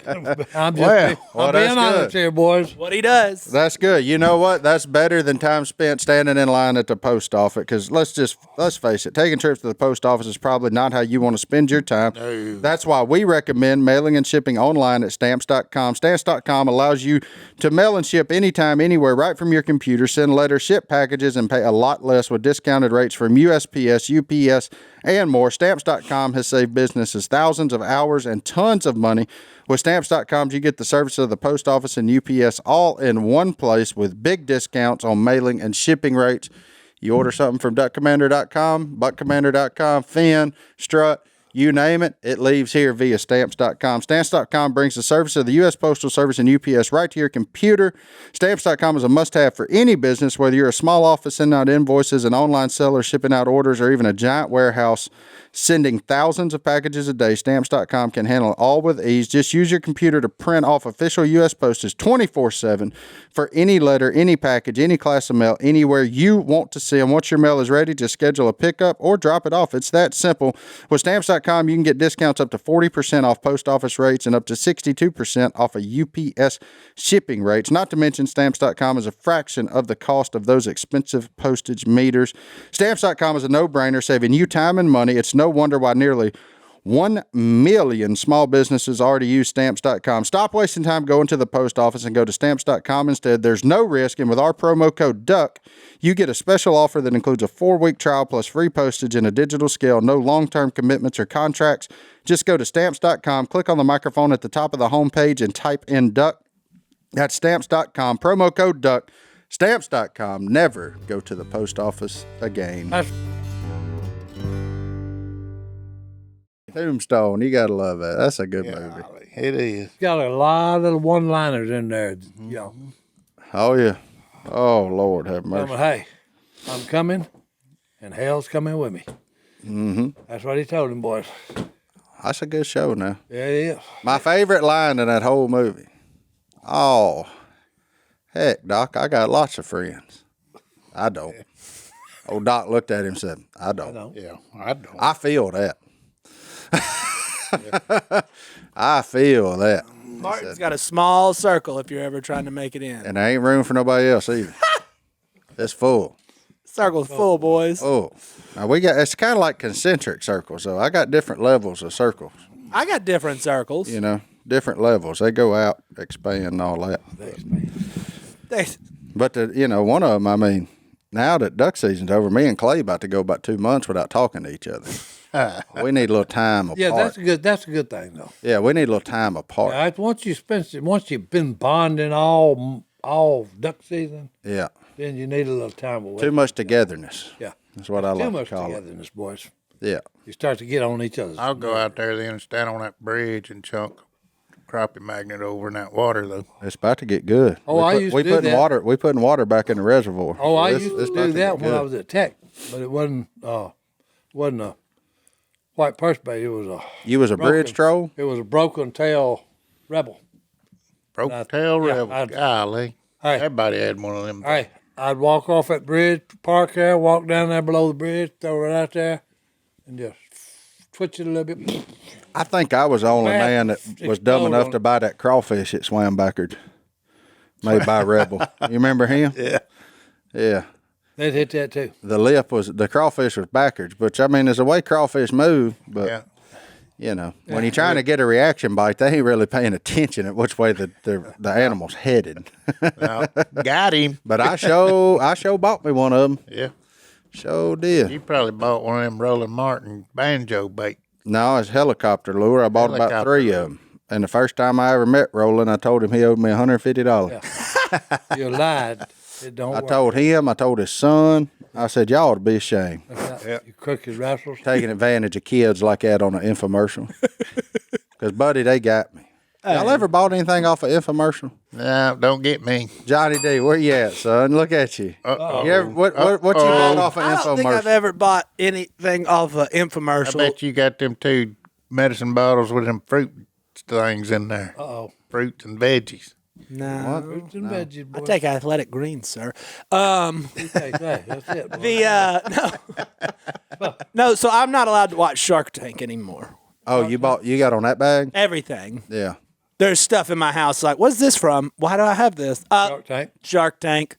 I'm Well, I'm that's being honest good. here, boys. What he does. That's good. You know what? That's better than time spent standing in line at the post office. Because let's face it, taking trips to the post office is probably not how you want to spend your time. No. That's why we recommend mailing and shipping online at stamps.com. Stamps.com allows you to mail and ship anytime, anywhere, right from your computer. Send letters, ship packages, and pay a lot less with discounted rates from USPS, UPS, and more. Stamps.com has saved businesses thousands of hours and tons of money. With Stamps.com, you get the service of the post office and UPS all in one place with big discounts on mailing and shipping rates. You order something from duckcommander.com, buckcommander.com, Finn, Strut, you name it, it leaves here via Stamps.com. Stamps.com brings the service of the U.S. Postal Service and UPS right to your computer. Stamps.com is a must-have for any business, whether you're a small office sending out invoices, an online seller shipping out orders, or even a giant warehouse sending thousands of packages a day. Stamps.com can handle it all with ease. Just use your computer to print off official U.S. postage 24/7 for any letter, any package, any class of mail, anywhere you want to send. Once your mail is ready, just schedule a pickup or drop it off. It's that simple. With Stamps.com, you can get discounts up to 40% off post office rates and up to 62% off of UPS shipping rates. Not to mention, Stamps.com is a fraction of the cost of those expensive postage meters. Stamps.com is a no-brainer, saving you time and money. It's no wonder why nearly 1 million small businesses already use Stamps.com. Stop wasting time going to the post office and go to Stamps.com instead. There's no risk, and with our promo code DUCK, you get a special offer that includes a 4-week trial plus free postage and a digital scale. No long-term commitments or contracts. Just go to Stamps.com, click on the microphone at the top of the homepage, and type in DUCK. That's Stamps.com, promo code DUCK. Stamps.com. Never go to the post office again. That's- Tombstone, you gotta love that. That's a good movie. It is. got a lot of little one-liners in there. You know, Oh yeah. Oh Lord, have Tell mercy. me, hey, I'm coming, and hell's coming with me. Mm-hmm. That's what he told them boys. That's a good show. Now, Yeah, it is. my favorite line in that whole movie. Oh, heck, Doc, I got lots of friends. I don't. Old Doc looked at him and said, "I don't. Yeah, I don't. I feel that. I feel that." Martin's got a small circle if you're ever trying to make it in. And there ain't room for nobody else either. It's full. Circle's full, boys. Oh, now it's kind of like concentric circles. So I got different levels of circles. I got different circles. You know, different levels. They go out, expand, and all that. But one of them. I mean, now that duck season's over, me and Clay about to go about 2 months without talking to each other. We need a little time apart. Yeah, that's a good thing though. Yeah, we need a little time apart. Yeah, once you've been bonding all duck season, Yeah, then you need a little time away. too much togetherness. Yeah, That's what I too like much to call it. togetherness, boys. Yeah. You start to get on each other's. I'll go out there then and stand on that bridge and chunk crappie magnet over in that water though. It's about to get good. Oh, I used to do putting that. water. We putting water back in the reservoir. Oh, So I this- used this to about do that get when I good. was at Tech, but it wasn't a white purse bait. It was a You was a bridge troll. It was a broken tail rebel. Broke tail yeah, rebel. I'd- Golly. Hey. Everybody had one of them. Hey, I'd walk off that bridge, park there, walk down there below the bridge, throw it out there, and just twitch it a little bit. I think I was the only Bad man that was dumb explode enough on to it. buy that crawfish that swam backward, made by Rebel. You remember him? Yeah. Yeah. They'd hit that too. The crawfish was backwards, which I mean, there's a way crawfish move, but Yeah. You know, when you're trying to get a reaction bite, they ain't really paying attention at which way the animal's headed. Well, got him. But I show bought me one of them. Yeah. Sure did. You probably bought one of them Roland Martin banjo bait. No, it's helicopter lure. I bought about 3 of them. And the first time I ever met Roland, I told him he owed me $150. You lied. It don't I work. told him, I told his son, I said, y'all ought to be ashamed. You crooked rascals. Taking advantage of kids like that on an infomercial. Because, buddy, they got me. Y'all ever bought anything off an infomercial? No, don't get me. Johnny D, where you at, son? Look at you. Uh-oh. You ever, what you bought off an I don't think I've infomercial? ever bought anything off an I infomercial. bet you got them 2 medicine bottles with them fruit things in there. Uh-oh. Fruits and veggies. No. Fruits and veggies, I boy. take athletic greens, sir. You take that. That's it, boy. No, so I'm not allowed to watch Shark Tank anymore. Oh, you got on that bag? Everything. Yeah. There's stuff in my house like, what's this from? Why do I have this? Shark Tank. Shark Tank.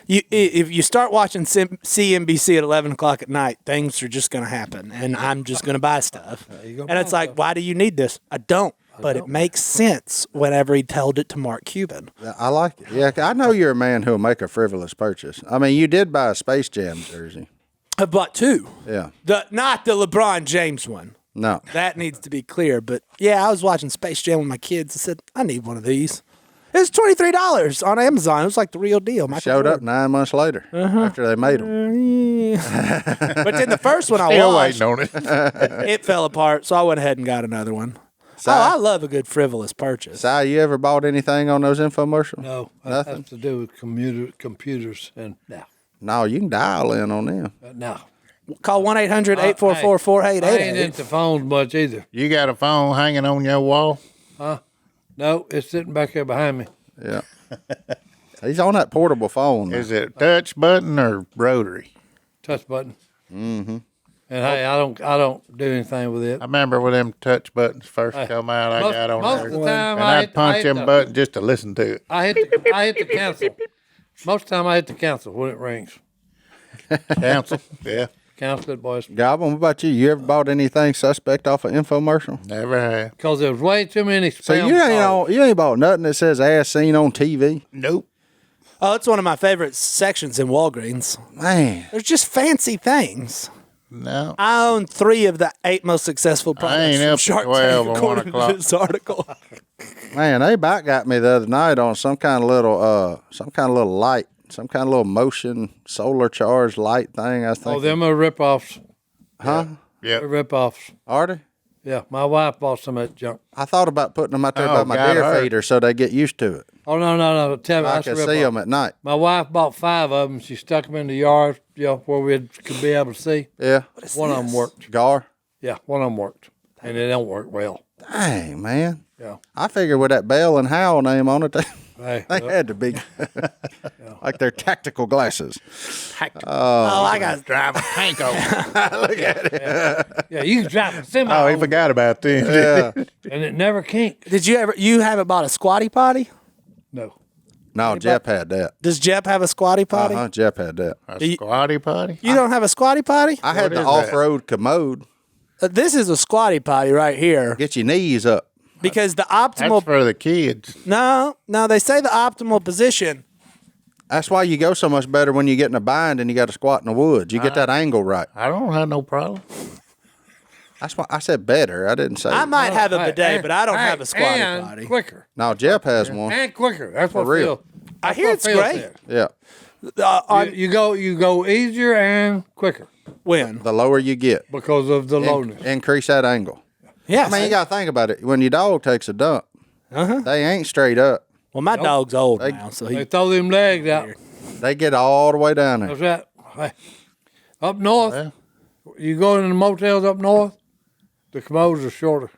If you start watching CNBC at 11 o'clock at night, things are just going to happen, and I'm just going to buy stuff. you go And it's buy like, stuff. why do you need this? I don't. But it makes sense whenever he told it to Mark Cuban. I like it. Yeah, I know you're a man who'll make a frivolous purchase. I mean, you did buy a Space Jam jersey. I bought 2. Yeah. Not the LeBron James one. No. That needs to be clear. But yeah, I was watching Space Jam with my kids. I said, I need one of these. It was $23 on Amazon. It was like the real deal. Michael Showed up Jordan. 9 months later after they made them. But then the first one I Still watched, waiting on it. it fell apart. So I went ahead and got another one. Si, I love a good frivolous purchase. Si, you ever bought anything on those infomercials? No, that Nothing? has to do with computers and now. No, you can dial in on them. Now. Call 1-800-844-4888. I ain't into phones much either. You got a phone hanging on your wall? No, it's sitting back there behind me. Yeah. He's on that portable phone. now. Is it touch button or rotary? Touch button. Mm-hmm. And hey, I don't do anything with it. I remember when them touch buttons first come out, I got on most there. of the time and I I'd hit- punch I hit them the- buttons just to listen to it. I hit the cancel. Most of the time I hit the cancel when it rings. Cancel. Yeah. Cancel it, boys. Goblin, what about you? You ever bought anything suspect off an infomercial? Never have. Because there was way too many spam So you ain't bought nothing that says "as seen on TV." Nope. Oh, it's one of my favorite sections in Walgreens. Man, There's just fancy things. No. I own 3 of the 8 most successful products ain't from up to Shark 12 Tank, on 1 according to o'clock. this article. man, they about got me the other night on some kind of little light, some kind of little motion solar charged light thing. I was thinking, Oh, them are rip-offs. huh? Yep. They're rip-offs. Are they? Yeah, my wife bought some of that junk. I thought about putting them out there Oh, by my got deer her. feeder so they get used to it. Oh, no. Tell me, I that's a can see rip-off. them at night. My wife bought 5 of them. She stuck them in the yard, where we could be able to see. Yeah, One of them worked. Gar. Yeah, one of them worked. And it don't work well. Dang, man. Yeah. I figured with that Bell and Howell name on it, Hey, they had to be like their tactical glasses. Oh, I got Drive a tank over. yeah, you can drive a semi Oh, he over, forgot about this. Yeah. and it never kinked. Did you haven't bought a squatty potty? No. No, Jep had that. Does Jep have a squatty potty? Jep had that. A squatty potty? You don't have a squatty potty? I had What the is that? off-road commode. This is a squatty potty right here Get your knees up. because the That's optimal for the kids. no, they say the optimal position. That's why you go so much better when you get in a bind and you got to squat in the woods. You get that angle right. I don't have no problem. That's why I said better. I didn't say. I might have a Hey, bidet, and- but I don't hey, have a squatty and potty. quicker. No, Jep has one. And quicker. That's what real. Phil. I that's hear what it's Phil great. said. Yeah. You go easier and quicker When? The lower you get, because of the lowness. increase that angle. Yeah. I mean, you got to think about it. When your dog takes a dump, they ain't straight up. well, my dog's old now, so They he. throw them legs out. They get all the way down there. That's right. Hey, up north, you go in the motels up north, the commodes are shorter.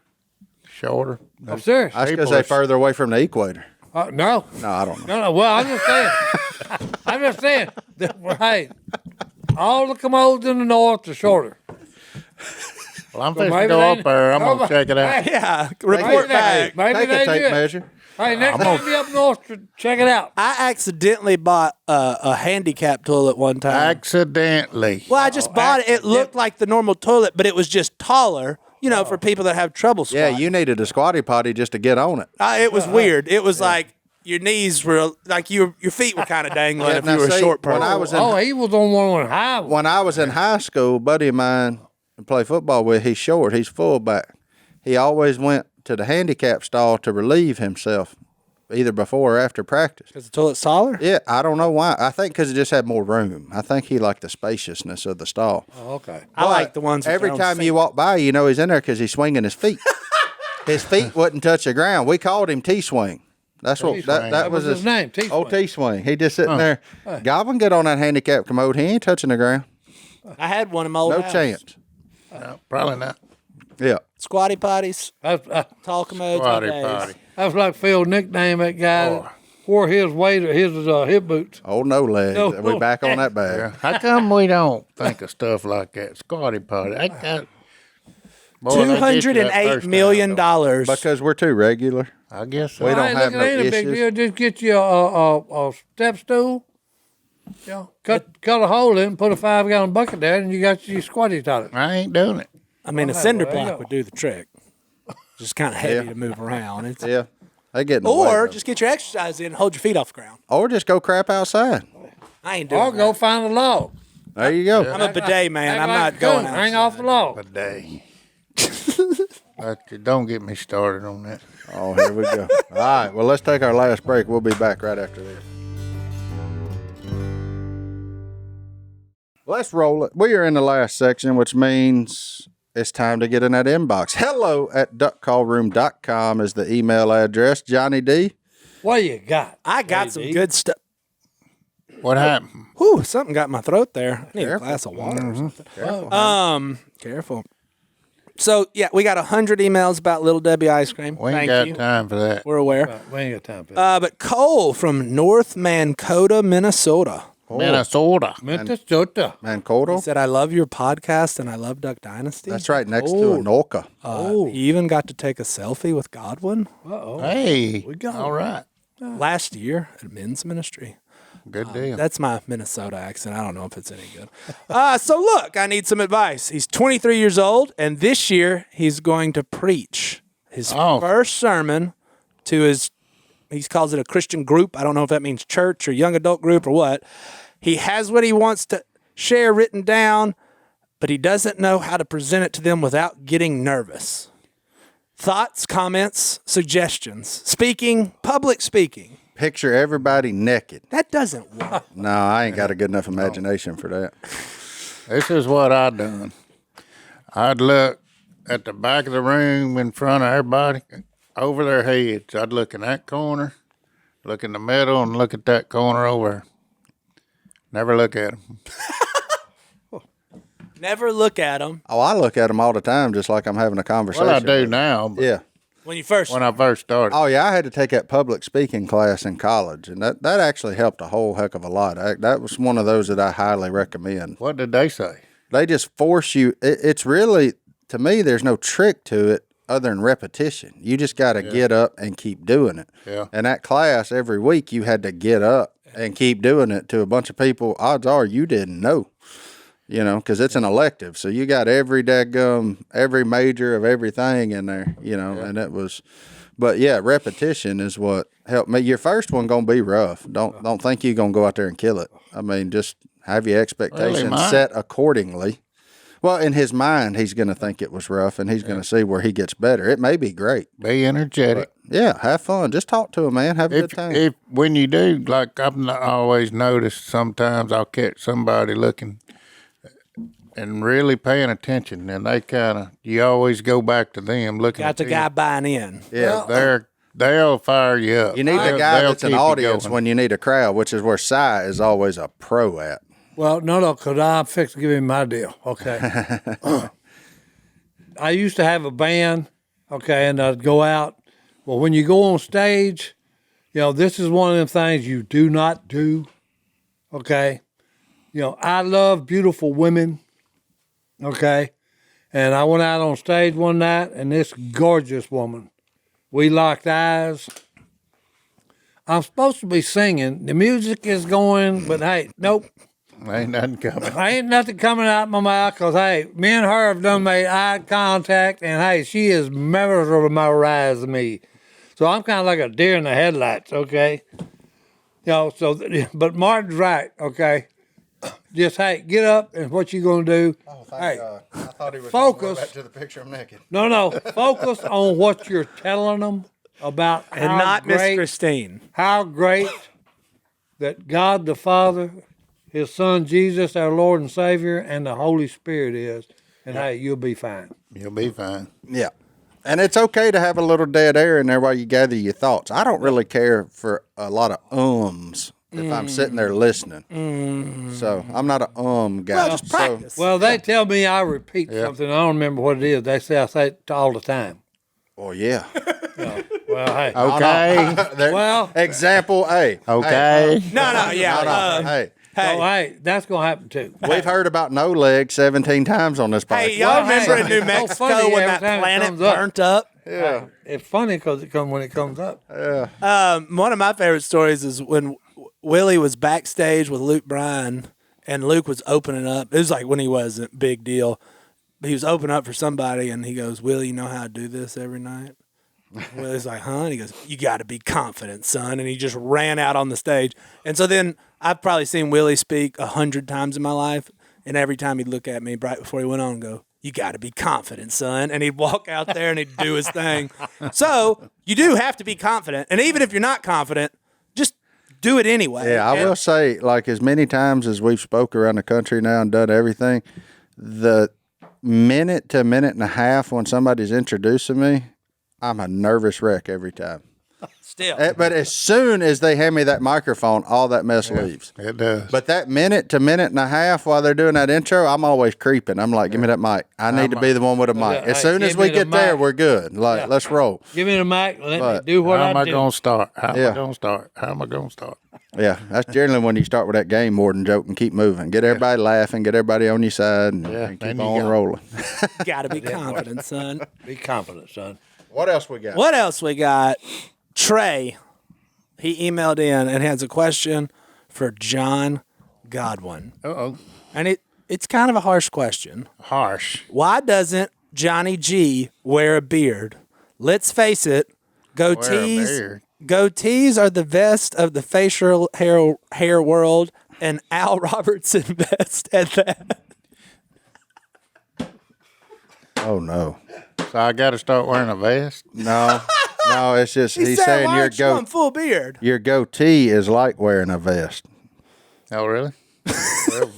Shorter. I'm serious. That's because they're further away from the equator. No. No, I don't know. No. Well, I'm just saying. I'm just saying. That, hey, all the commodes in the north are shorter. Well, I'm So fixing to maybe go they- up there. I'm going to check it out. Yeah. Maybe Report they- back. Maybe Take they a tape do it. measure. Hey, next time you up north, check it out. I accidentally bought a handicap toilet one time. Accidentally. Well, I just bought it. It looked like the normal toilet, but it was just taller. for people that have trouble Yeah, squatting. you needed a squatty potty just to get on it. It was weird. It was like your knees were like your feet were kind of dangling Yeah, if now you were see, a short when person. I was in Oh, he was on one high one. when I was in high school, a buddy of mine I play football with, he's short, he's fullback. He always went to the handicap stall to relieve himself, either before or after practice. Because the toilet's taller? Yeah, I don't know why. I think because it just had more room. I think he liked the spaciousness of the stall. Oh, okay. I like the ones with Every their own time feet. you walk by, you know he's in there because he's swinging his feet. His feet wouldn't touch the ground. We called him T-swing. That's what T-swing. that was his name, T-swing. Old T-swing. He just sitting there. Godwin get on that handicap commode. He ain't touching the ground. I had one in my old No house. chance. No, probably not. Yeah. Squatty potties, That's tall commodes, Squatty all days. potty. that's like Phil nicknamed that guy that wore his hip boots. Oh, no legs. No, We back on that bag. Yeah. How come we don't think of stuff like that? Squatty potty. I got $208 million. Because we're too regular. I guess so. We don't Hey, have look, it ain't no a big issues. deal. Just get you a step stool. Cut a hole in, put a 5-gallon bucket there, and you got your squatty toilet. I ain't doing it. I mean, a cinder there you block go. would do the trick. Just kind of heavy to move around. It's, Yeah. They get in the way, Or though. just get your exercise in and hold your feet off the ground. Or just go crap outside. I ain't doing Or that. go find a log. There you go. I'm a bidet man. I'm Act like not a going coon, out. Hang off the log. A day. Don't get me started on that. Oh, here we go. All right. Well, let's take our last break. We'll be back right after this. Let's roll it. We are in the last section, which means it's time to get in that inbox. hello@duckcallroom.com is the email address. Johnny D. What you got? I got some good stuff. What happened? Whew, something got in my throat there. I need a glass of water or something. Careful. So, yeah, we got 100 emails about Little Debbie ice cream. We ain't Thank got you. time for that. We're aware. We ain't got time for that. But Cole from North Mancota, Minnesota. Minnesota. Minnesota. Mankato. He said, I love your podcast and I love Duck Dynasty. That's right next to Anoka. He even got to take a selfie with Godwin Hey, all right. last year at men's ministry. Good deal. That's my Minnesota accent. I don't know if it's any good. So look, I need some advice. He's 23 years old, and this year he's going to preach his first sermon to his, he calls it a Christian group. I don't know if that means church or young adult group or what. He has what he wants to share written down, but he doesn't know how to present it to them without getting nervous. Thoughts, comments, suggestions. Speaking, public speaking. Picture everybody naked. That doesn't work. No, I ain't got a good enough imagination for that. This is what I done. I'd look at the back of the room in front of everybody, over their heads. I'd look in that corner, look in the middle, and look at that corner over. Never look at them. Never look at them. Oh, I look at them all the time just like I'm having a conversation. Well, I do now, but Yeah. When you first, when I first started. Oh, yeah, I had to take that public speaking class in college, and that actually helped a whole heck of a lot. That was one of those that I highly recommend. What did they say? They just force you. It's really, to me, there's no trick to it other than repetition. You just got to get up and keep doing it. Yeah. And that class, every week, you had to get up and keep doing it to a bunch of people. Odds are you didn't know. You know, because it's an elective, so you got every major of everything in there. You know, and it was, but yeah, repetition is what helped me. Your first one gonna be rough. Don't think you're gonna go out there and kill it. I mean, just have your expectations mine? set accordingly. Well, in his mind, he's gonna think it was rough, and he's gonna see where he gets better. It may be great. Be energetic. Yeah, have fun. Just talk to him, man. Have a good time. If when you do, like I've not always noticed, sometimes I'll catch somebody looking and really paying attention, and they kind of, you always go back to them looking got at the them. guy buying in. Yeah. They'll fire you up. You need the guy They'll that's an keep you audience going. when you need a crowd, which is where Si is always a pro at. Well, no, because I'm fixing to give him my deal, okay? I used to have a band, okay, and I'd go out. Well, when you go on stage, this is one of them things you do not do, okay? I love beautiful women, okay? And I went out on stage one night, and this gorgeous woman, we locked eyes. I'm supposed to be singing. The music is going, but hey, nope. Ain't nothing coming. Ain't nothing coming out my mouth because, hey, me and her have done made eye contact, and, hey, she is mesmerized to me. So I'm kind of like a deer in the headlights, okay? But Martin's right, okay? Just, hey, get up, and what you going to do? Oh, thank Hey, God. I thought he was focus. back to the picture I'm naked. No, focus on what you're telling them about And not Miss Christine. how great that God the Father, His Son Jesus, our Lord and Savior, and the Holy Spirit is. And, hey, you'll be fine. You'll be fine. Yeah. And it's okay to have a little dead air in there while you gather your thoughts. I don't really care for a lot of ums if I'm sitting there listening. So I'm not a guy. Well, just practice. Well, they tell me I repeat something. I don't remember what it is. They say I say it all the time. Well, yeah. Well, hey. Okay. Well, Example A. Okay. Hey. hey, that's going to happen too. We've heard about no leg 17 times on this podcast. Hey, y'all remember in New so Mexico funny when every that time it planet comes up. burnt up? Yeah. It's funny because when it comes up. One of my favorite stories is when Willie was backstage with Luke Bryan and Luke was opening up. It was like when he wasn't big deal. He was opening up for somebody and he goes, Willie, you know how I do this every night? Willie's like, huh? And he goes, you got to be confident, son. And he just ran out on the stage. And so then I've probably seen Willie speak 100 times in my life. And every time he'd look at me right before he went on and go, you got to be confident, son. And he'd walk out there and he'd do his thing. So you do have to be confident. And even if you're not confident, just do it anyway. Yeah, I will say, like, as many times as we've spoke around the country now and done everything, the minute to minute and a half when somebody's introducing me, I'm a nervous wreck every time. Still. But as soon as they hand me that microphone, all that mess leaves. It does. But that minute to minute and a half while they're doing that intro, I'm always creeping. I'm like, give me that mic. I need to be the one with a mic. As soon as we get there, we're good. Like, let's roll. Give me the mic and let me do what How am I do. going to start? How am Yeah. I going to start? How am I going to start? Yeah, that's generally when you start with that game warden joke and keep moving. Get everybody laughing, get everybody on your side, and Yeah, keep then you on go. rolling. Got to be confident, son. Be confident, son. What else we got? What else we got? Trey, he emailed in and has a question for John Godwin. Uh-oh. And it's kind of a harsh question. Harsh. Why doesn't Johnny G wear a beard? Let's face it, goatees are the best of the facial hair world, and Al Robertson best at that. Oh, no. So I got to start wearing a vest? No, it's just he's said, saying why your aren't you on full beard? your goatee is like wearing a vest. Oh, really? Well,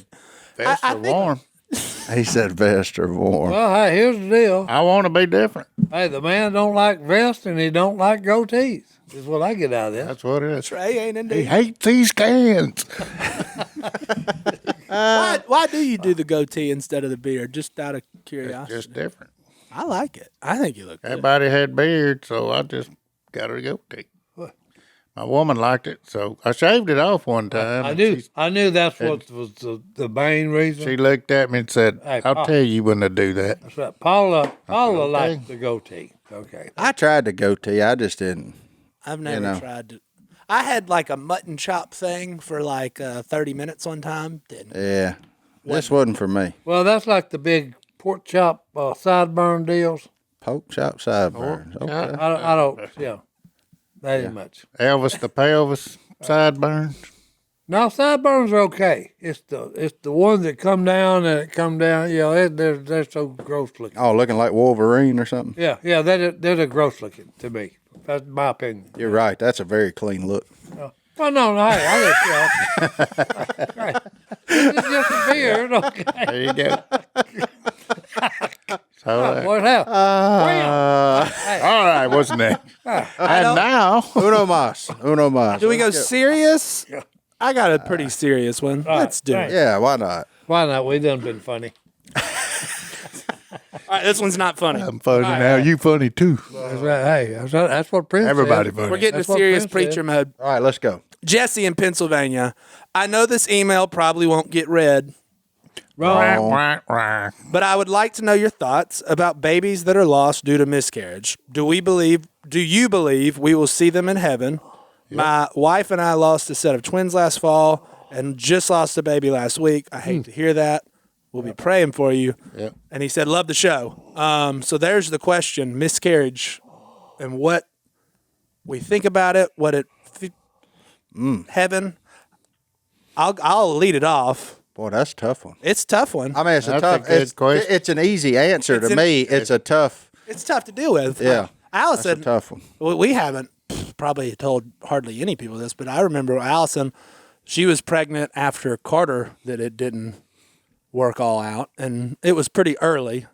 vests I are think- warm. He said vest are warm. Well, hey, here's the deal. I want to be different. Hey, the man don't like vests and he don't like goatees. Is what I get out of this. That's what it is. Trey ain't He indeed. hates these cans. Why do you do the goatee instead of the beard? Just out of curiosity. Just different. I like it. I think you look good. Everybody had beards, so I just got a goatee. My woman liked it, so I shaved it off one time. I knew that's what was the main reason. She looked at me and said, Hey, I'll Pop. tell you when to do that. That's right. Paula okay. likes the goatee. Okay. I tried the goatee. I just didn't. I've never know. tried to. I had like a mutton chop thing for like 30 minutes one time. Didn't. Yeah, this wasn't for me. Well, that's like the big pork chop sideburn deals. Pork chop sideburns. Okay. I don't, that ain't much. Elvis the pelvis sideburns. No, sideburns are okay. It's the ones that come down and come down. Yeah, they're so gross looking. Oh, looking like Wolverine or something. Yeah, they're gross looking to me. That's my opinion. You're right. That's a very clean look. Well, no, hey, I just, right. This is just a beard, okay. There you go. So, What hell? all right, what's next? And now, Uno mas. Uno mas. Do we go serious? I got a pretty serious one. Let's do right. it. Yeah, why not? Why not? We done been funny. All right, this one's not funny. I'm funny now. You funny too. That's right. Hey, that's what Prince Everybody said. funny. We're getting That's to what serious Prince preacher said. mode. All right, let's go. Jesse in Pennsylvania. I know this email probably won't get read, Wrong. Wah, wah. but I would like to know your thoughts about babies that are lost due to miscarriage. Do you believe we will see them in heaven? My wife and I lost a set of twins last fall, and just lost a baby last week. I hate to hear that. We'll be praying for you. Yep. And he said, love the show. So there's the question, miscarriage, and what we think about it, what it, heaven. I'll lead it off. Boy, that's a tough one. It's a tough one. I mean, it's a That's tough. a good It's, question. it's an easy answer to me. It's a tough. It's tough to deal with. Yeah, that's a Allison, tough one. we haven't probably told hardly any people this, but I remember Allison, she was pregnant after Carter that it didn't work all out, and it was pretty early.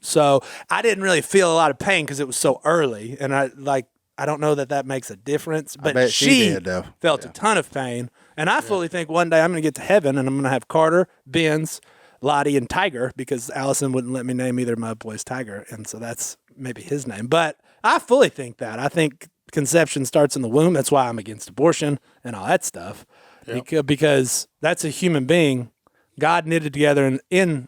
So I didn't really feel a lot of pain because it was so early, and I don't know that makes a difference, but bet she did, though. felt a ton of pain. And I fully think one day I'm going to get to heaven and I'm going to have Carter, Benz, Lottie, and Tiger, because Allison wouldn't let me name either of my boys Tiger, and so that's maybe his name. But I fully think that. I think conception starts in the womb. That's why I'm against abortion and all that stuff, because that's a human being God knitted together in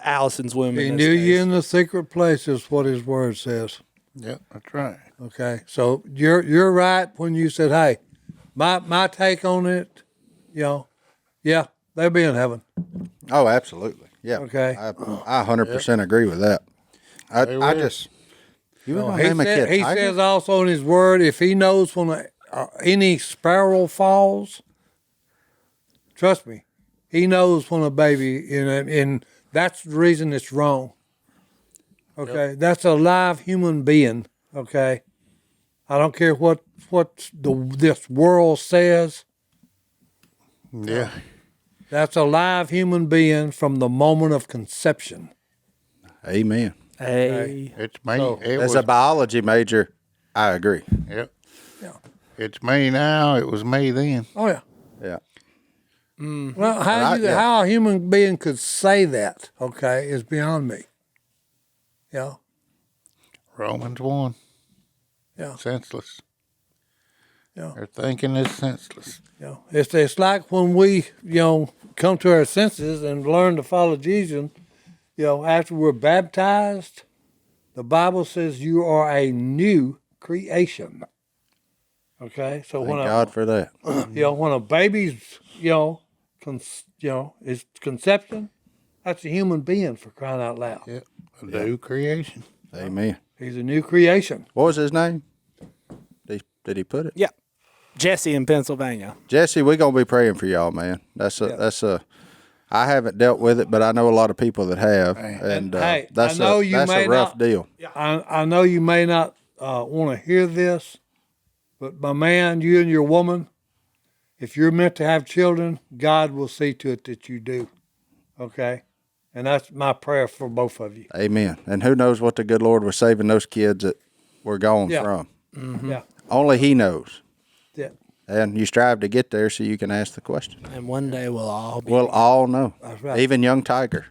Allison's womb. He knew you in the secret place is what his word says. Yep, that's right. Okay, so you're right when you said, "Hey, my take on it, yeah, they'll be in heaven." Oh, absolutely. Yeah. Okay. I 100% agree with that. I just. You wouldn't He, name a kid he Tiger? says also in his word, if he knows when any sparrow falls, trust me, he knows when a baby, and that's the reason it's wrong. Okay, that's a live human being. Okay, I don't care what this world says. Yeah. That's a live human being from the moment of conception. Amen. Hey. It's me. So, it As was, a biology major, I agree. yep. Yeah. It's me now. It was me then. Oh yeah. Yeah. Well, Right, yeah. how a human being could say that, okay, is beyond me. Yeah. Romans 1. Yeah. Senseless. Yeah. Their thinking is senseless. Yeah. It's like when we, come to our senses and learn to follow Jesus, after we're baptized, the Bible says you are a new creation. Okay? So Thank God for that. when a baby's, is conception, that's a human being, for crying out loud. Yep. A new creation. Amen. He's a new creation. What was his name? Did he put it? Yeah. Jesse in Pennsylvania. Jesse, we're gonna be praying for y'all, man. That's a. I haven't dealt with it, but I know a lot of people that have, and Hey, that's I know a you that's may a rough not- deal. I know you may not want to hear this, but my man, you and your woman, if you're meant to have children, God will see to it that you do. Okay? And that's my prayer for both of you. Amen. And who knows what the good Lord was saving those kids that were gone Yeah. from? Yeah. Only He knows. Yeah. And you strive to get there so you can ask the question. And one day we'll all be. We'll all know. That's right. Even young Tiger.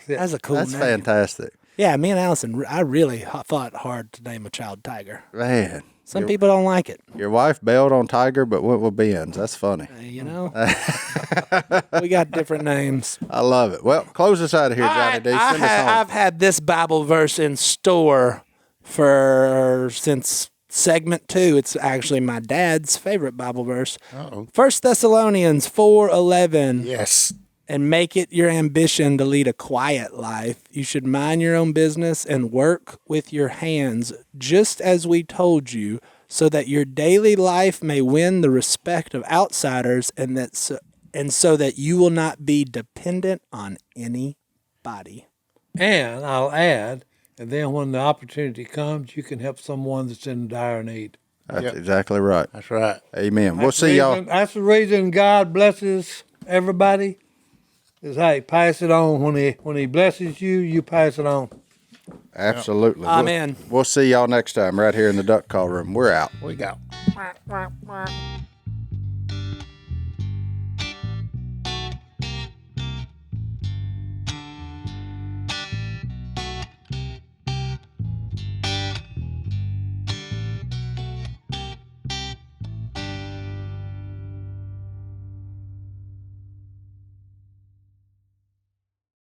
That's a cool That's name. fantastic. Yeah, me and Allison, I really thought hard to name a child Tiger. Man. Some people don't like it. Your wife bailed on Tiger but went with Benz. That's funny. We got different names. I love it. Well, close us out of here, Johnny D. Send us home. I've had this Bible verse in store since segment 2. It's actually my dad's favorite Bible verse. Uh-oh. 1 Thessalonians 4:11. Yes. And make it your ambition to lead a quiet life. You should mind your own business and work with your hands, just as we told you, so that your daily life may win the respect of outsiders, and so that you will not be dependent on anybody. And I'll add, and then when the opportunity comes, you can help someone that's in dire need. That's exactly right. That's right. Amen. We'll see y'all. That's the reason God blesses everybody. Is hey, pass it on when he blesses you, you pass it on. Absolutely. Amen. We'll see y'all next time right here in the duck call room. We're out. We go.